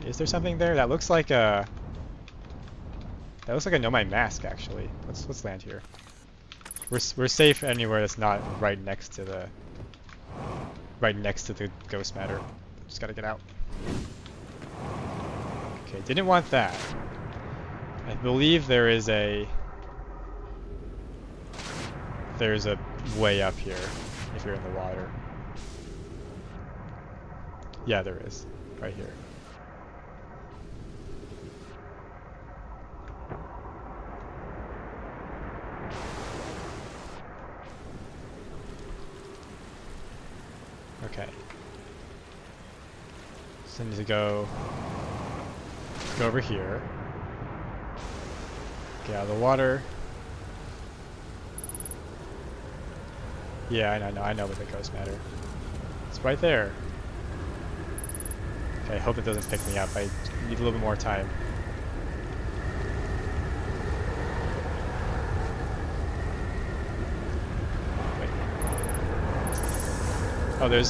Is there something there? That looks like a... That looks like a Nomai mask, actually. Let's land here. We're safe anywhere that's not right next to the ghost matter. Just gotta get out. Okay, didn't want that. I believe there's a way up here if you're in the water. Yeah, there is. Right here. Okay. So I need to go over here. Get out of the water. Yeah, I know what the ghost matter. It's right there. Okay, I hope it doesn't pick me up. I need a little bit more time. Oh, there's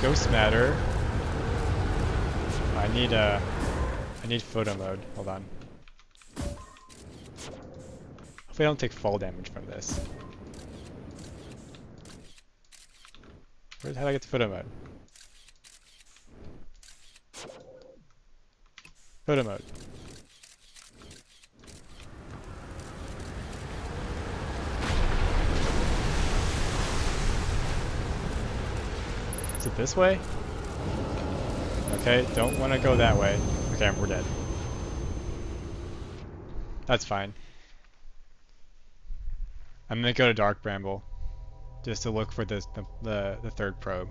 ghost matter. I need photo mode. Hold on. Hopefully I don't take fall damage from this. How do I get to photo mode? Photo mode. Is it this way? Okay, don't want to go that way. Okay, we're dead. That's fine. I'm gonna go to Dark Bramble, just to look for the third probe.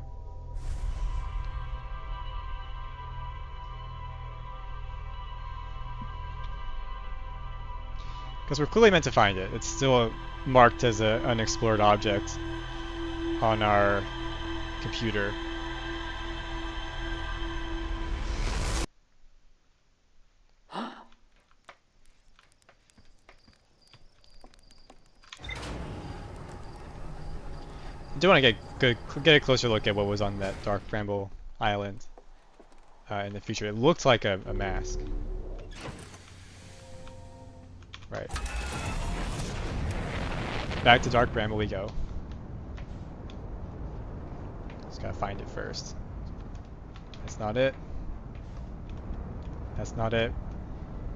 Because we're clearly meant to find it. It's still marked as an unexplored object on our computer. I do want to get a closer look at what was on that Dark Bramble Island in the future. It looked like a mask. Right. Back to Dark Bramble we go. Just gotta find it first. That's not it. That's not it.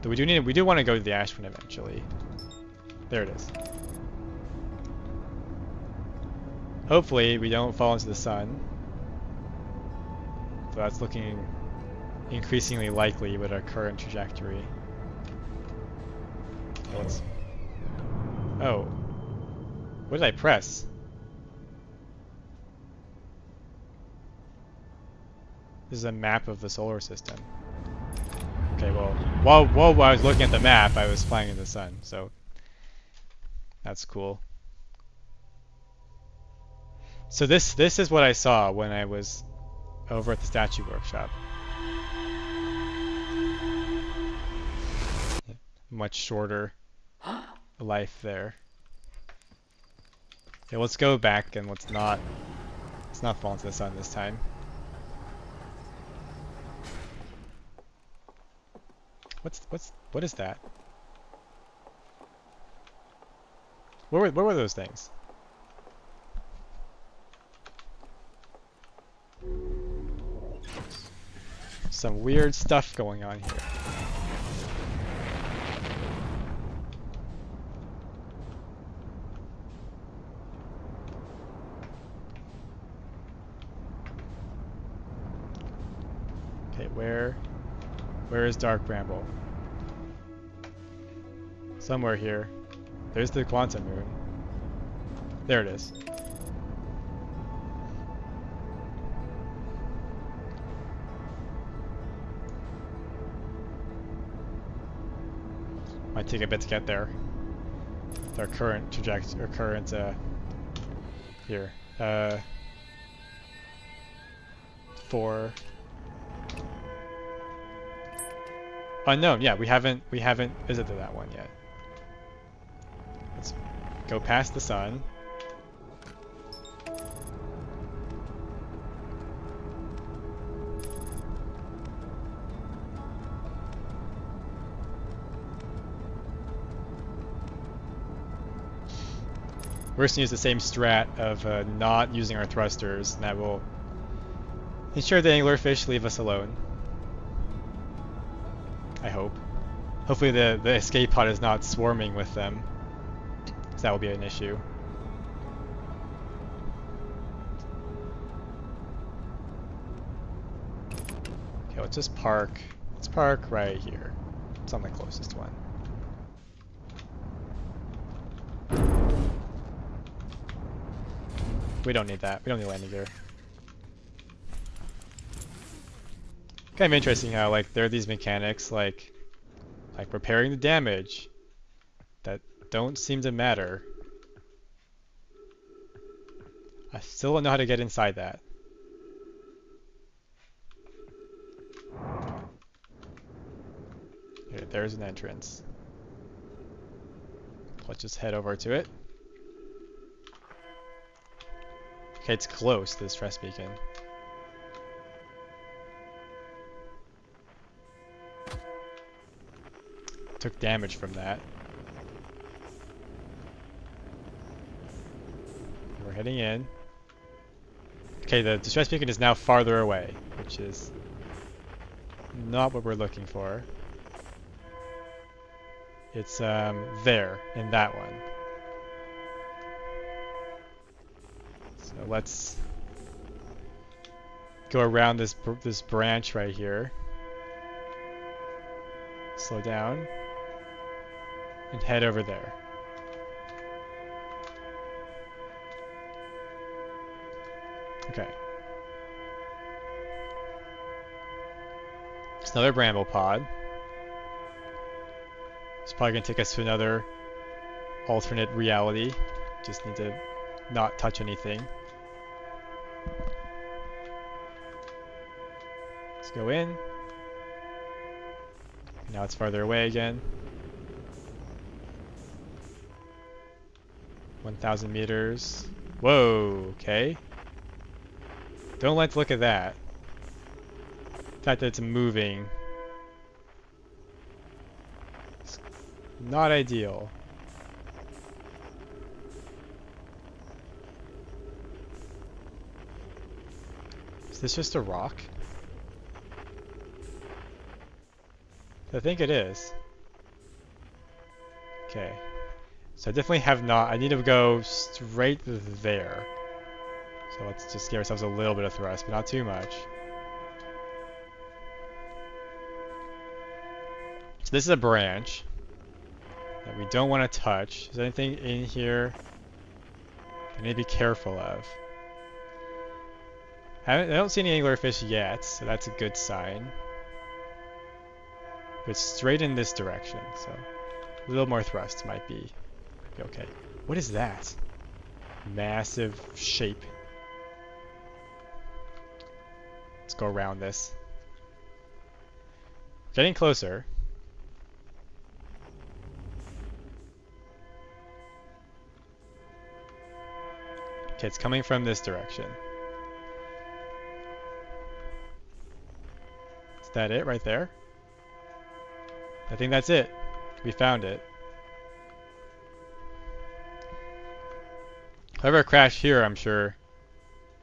But we do want to go to the Ash one eventually. There it is. Hopefully we don't fall into the sun. So that's looking increasingly likely with our current trajectory. Oh. What did I press? This is a map of the solar system. Okay, well, while I was looking at the map, I was flying in the sun, so that's cool. So this is what I saw when I was over at the statue workshop. Much shorter life there. Okay, let's go back and let's not fall into the sun this time. What is that? What were those things? Some weird stuff going on here. Okay, where is Dark Bramble? Somewhere here. There's the quantum moon. There it is. Might take a bit to get there. With our current trajectory, or current, here. 4. Unknown, yeah, we haven't visited that one yet. Let's go past the sun. We're just gonna use the same strat of not using our thrusters, and that will ensure the anglerfish leave us alone. I hope. Hopefully the escape pod is not swarming with them, because that will be an issue. Okay, let's just park. Let's park right here. It's on the closest one. We don't need that. We don't need landing gear. Kind of interesting how like there are these mechanics like repairing the damage that don't seem to matter. I still don't know how to get inside that. Here, there's an entrance. Let's just head over to it. Okay, it's close to the stress beacon. Took damage from that. We're heading in. Okay, the distress beacon is now farther away, which is not what we're looking for. It's there, in that one. So let's go around this branch right here. Slow down. And head over there. Okay. It's another bramble pod. It's probably gonna take us to another alternate reality. Just need to not touch anything. Let's go in. Now it's farther away again. 1,000 meters. Whoa, okay. Don't like to look at that. The fact that it's moving. It's not ideal. Is this just a rock? I think it is. Okay. So I definitely have not. I need to go straight there. So let's just give ourselves a little bit of thrust, but not too much. So this is a branch that we don't want to touch. Is there anything in here I need to be careful of? I don't see any anglerfish yet, so that's a good sign. But straight in this direction, so a little more thrust might be okay. What is that? Massive shape. Let's go around this. Getting closer. Okay, it's coming from this direction. Is that it right there? I think that's it. We found it. Whoever crashed here, I'm sure,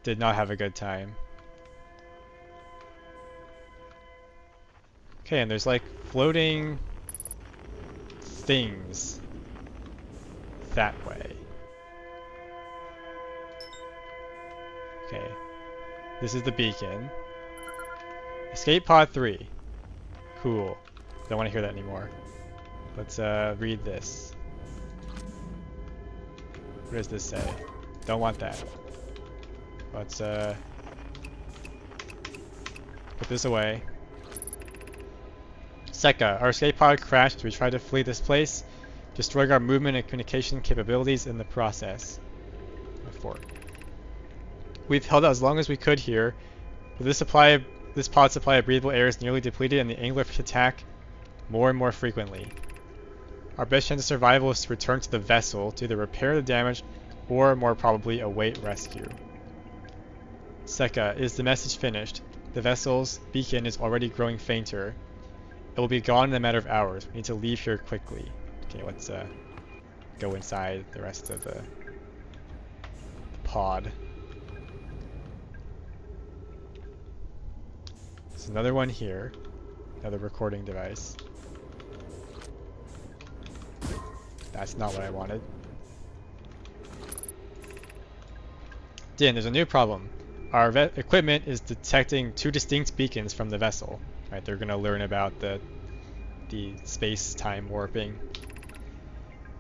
did not have a good time. Okay, and there's like floating things that way. Okay, this is the beacon. Escape pod 3. Cool. Don't want to hear that anymore. Let's read this. What does this say? Don't want that. Let's put this away. Seka, our escape pod crashed as we tried to flee this place, destroying our movement and communication capabilities in the process. We've held out as long as we could here, but this pod supply of breathable air is nearly depleted and the anglerfish attack more and more frequently. Our best chance of survival is to return to the vessel to either repair the damage or more probably await rescue. Seka, is the message finished? The vessel's beacon is already growing fainter. It will be gone in a matter of hours. We need to leave here quickly. Okay, let's go inside the rest of the pod. There's another one here. Another recording device. That's not what I wanted. Din, there's a new problem. Our equipment is detecting two distinct beacons from the vessel. Right, they're gonna learn about the space-time warping.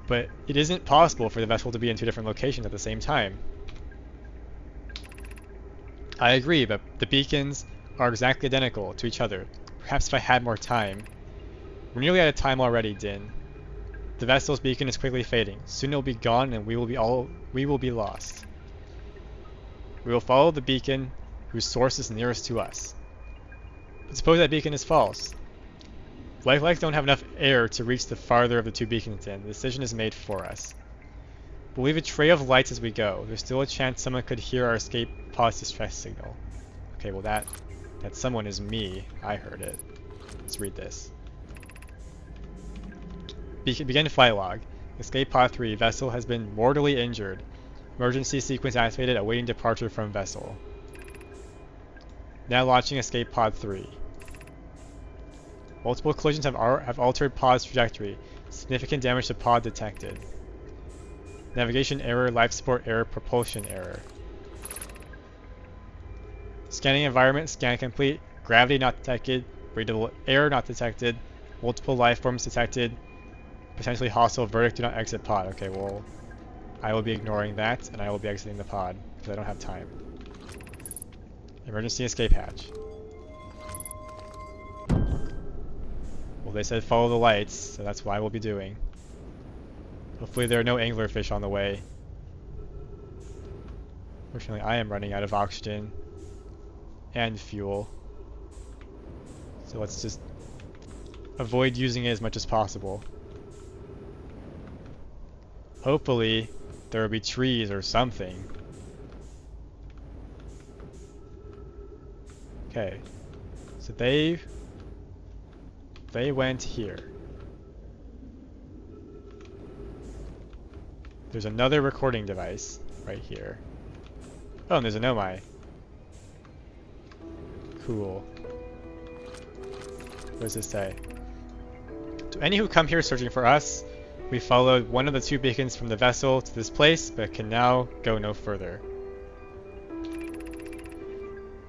But it isn't possible for the vessel to be in two different locations at the same time. I agree, but the beacons are exactly identical to each other. Perhaps if I had more time. We're nearly out of time already, Din. The vessel's beacon is quickly fading. Soon it will be gone and we will be lost. We will follow the beacon whose source is nearest to us. But suppose that beacon is false. Life flags don't have enough air to reach the farther of the two beacons in. The decision is made for us. We'll leave a trail of lights as we go. There's still a chance someone could hear our escape pod's distress signal. Okay, well that someone is me. I heard it. Let's read this. Begin flight log. Escape pod 3. Vessel has been mortally injured. Emergency sequence activated, awaiting departure from vessel. Now launching escape pod 3. Multiple collisions have altered pod's trajectory. Significant damage to pod detected. Navigation error, life support error, propulsion error. Scanning environment, scan complete. Gravity not detected. Breathable air not detected. Multiple life forms detected. Potentially hostile verdict, do not exit pod. Okay, well, I will be ignoring that, and I will be exiting the pod, because I don't have time. Emergency escape hatch. Well, they said follow the lights, so that's what I will be doing. Hopefully there are no anglerfish on the way. Fortunately, I am running out of oxygen and fuel. So let's just avoid using it as much as possible. Hopefully, there will be trees or something. Okay, so they went here. There's another recording device right here. Oh, and there's a Nomai. Cool. What does this say? To any who come here searching for us, we followed one of the 2 beacons from the vessel to this place, but can now go no further.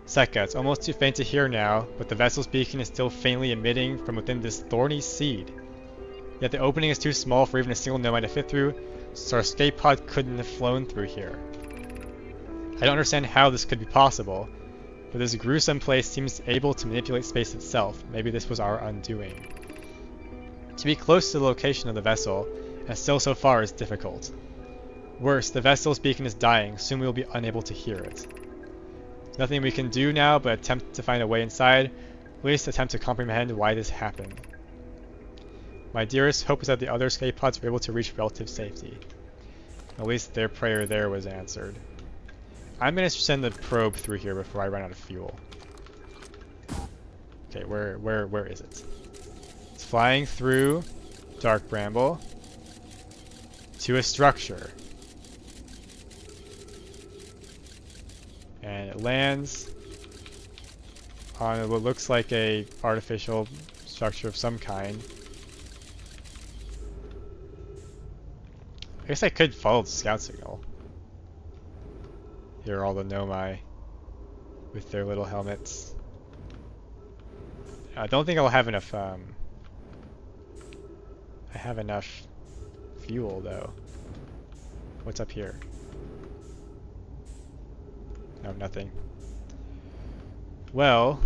Sekka, it's almost too faint to hear now, but the vessel's beacon is still faintly emitting from within this thorny seed. Yet the opening is too small for even a single Nomai to fit through, so our escape pod couldn't have flown through here. I don't understand how this could be possible, but this gruesome place seems able to manipulate space itself. Maybe this was our undoing. To be close to the location of the vessel, and still so far, is difficult. Worse, the vessel's beacon is dying, soon we will be unable to hear it. There's nothing we can do now but attempt to find a way inside, at least attempt to comprehend why this happened. My dearest hope is that the other escape pods were able to reach relative safety. At least their prayer there was answered. I'm gonna send the probe through here before I run out of fuel. Okay, where is it? It's flying through Dark Bramble to a structure. And it lands on what looks like a artificial structure of some kind. I guess I could follow the scout signal. Here are all the Nomai with their little helmets. I don't think I'll have enough, I have enough fuel though. What's up here? No, nothing. Well,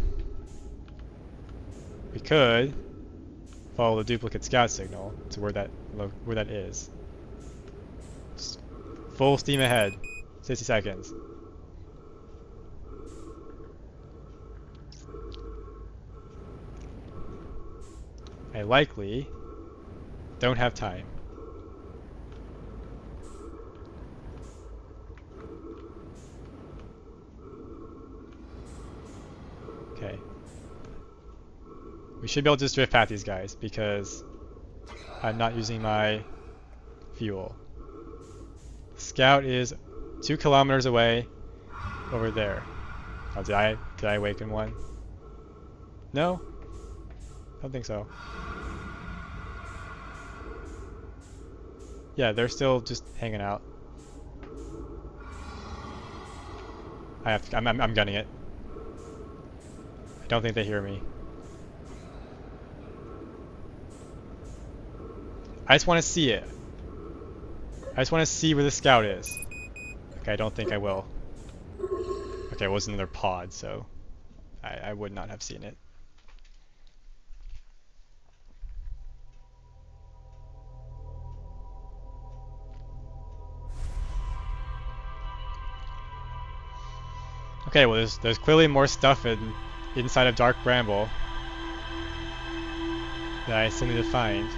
we could follow the duplicate scout signal to where that is. Just full steam ahead. 60 seconds. I likely don't have time. Okay. We should be able to just drift past these guys because I'm not using my fuel. Scout is 2 kilometers away over there. Oh, did I awaken one? No? Don't think so. Yeah, they're still just hanging out. I'm gunning it. I don't think they hear me. I just want to see it. I just want to see where the scout is. Okay, I don't think I will. Okay, it wasn't in their pod, so I would not have seen it. Okay, well there's clearly more stuff inside of Dark Bramble that I still need to find.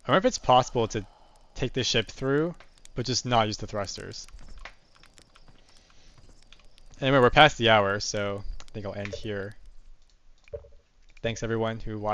I wonder if it's possible to take the ship through, but just not use the thrusters. Anyway, we're past the hour, so I think I'll end here. Thanks everyone who watched.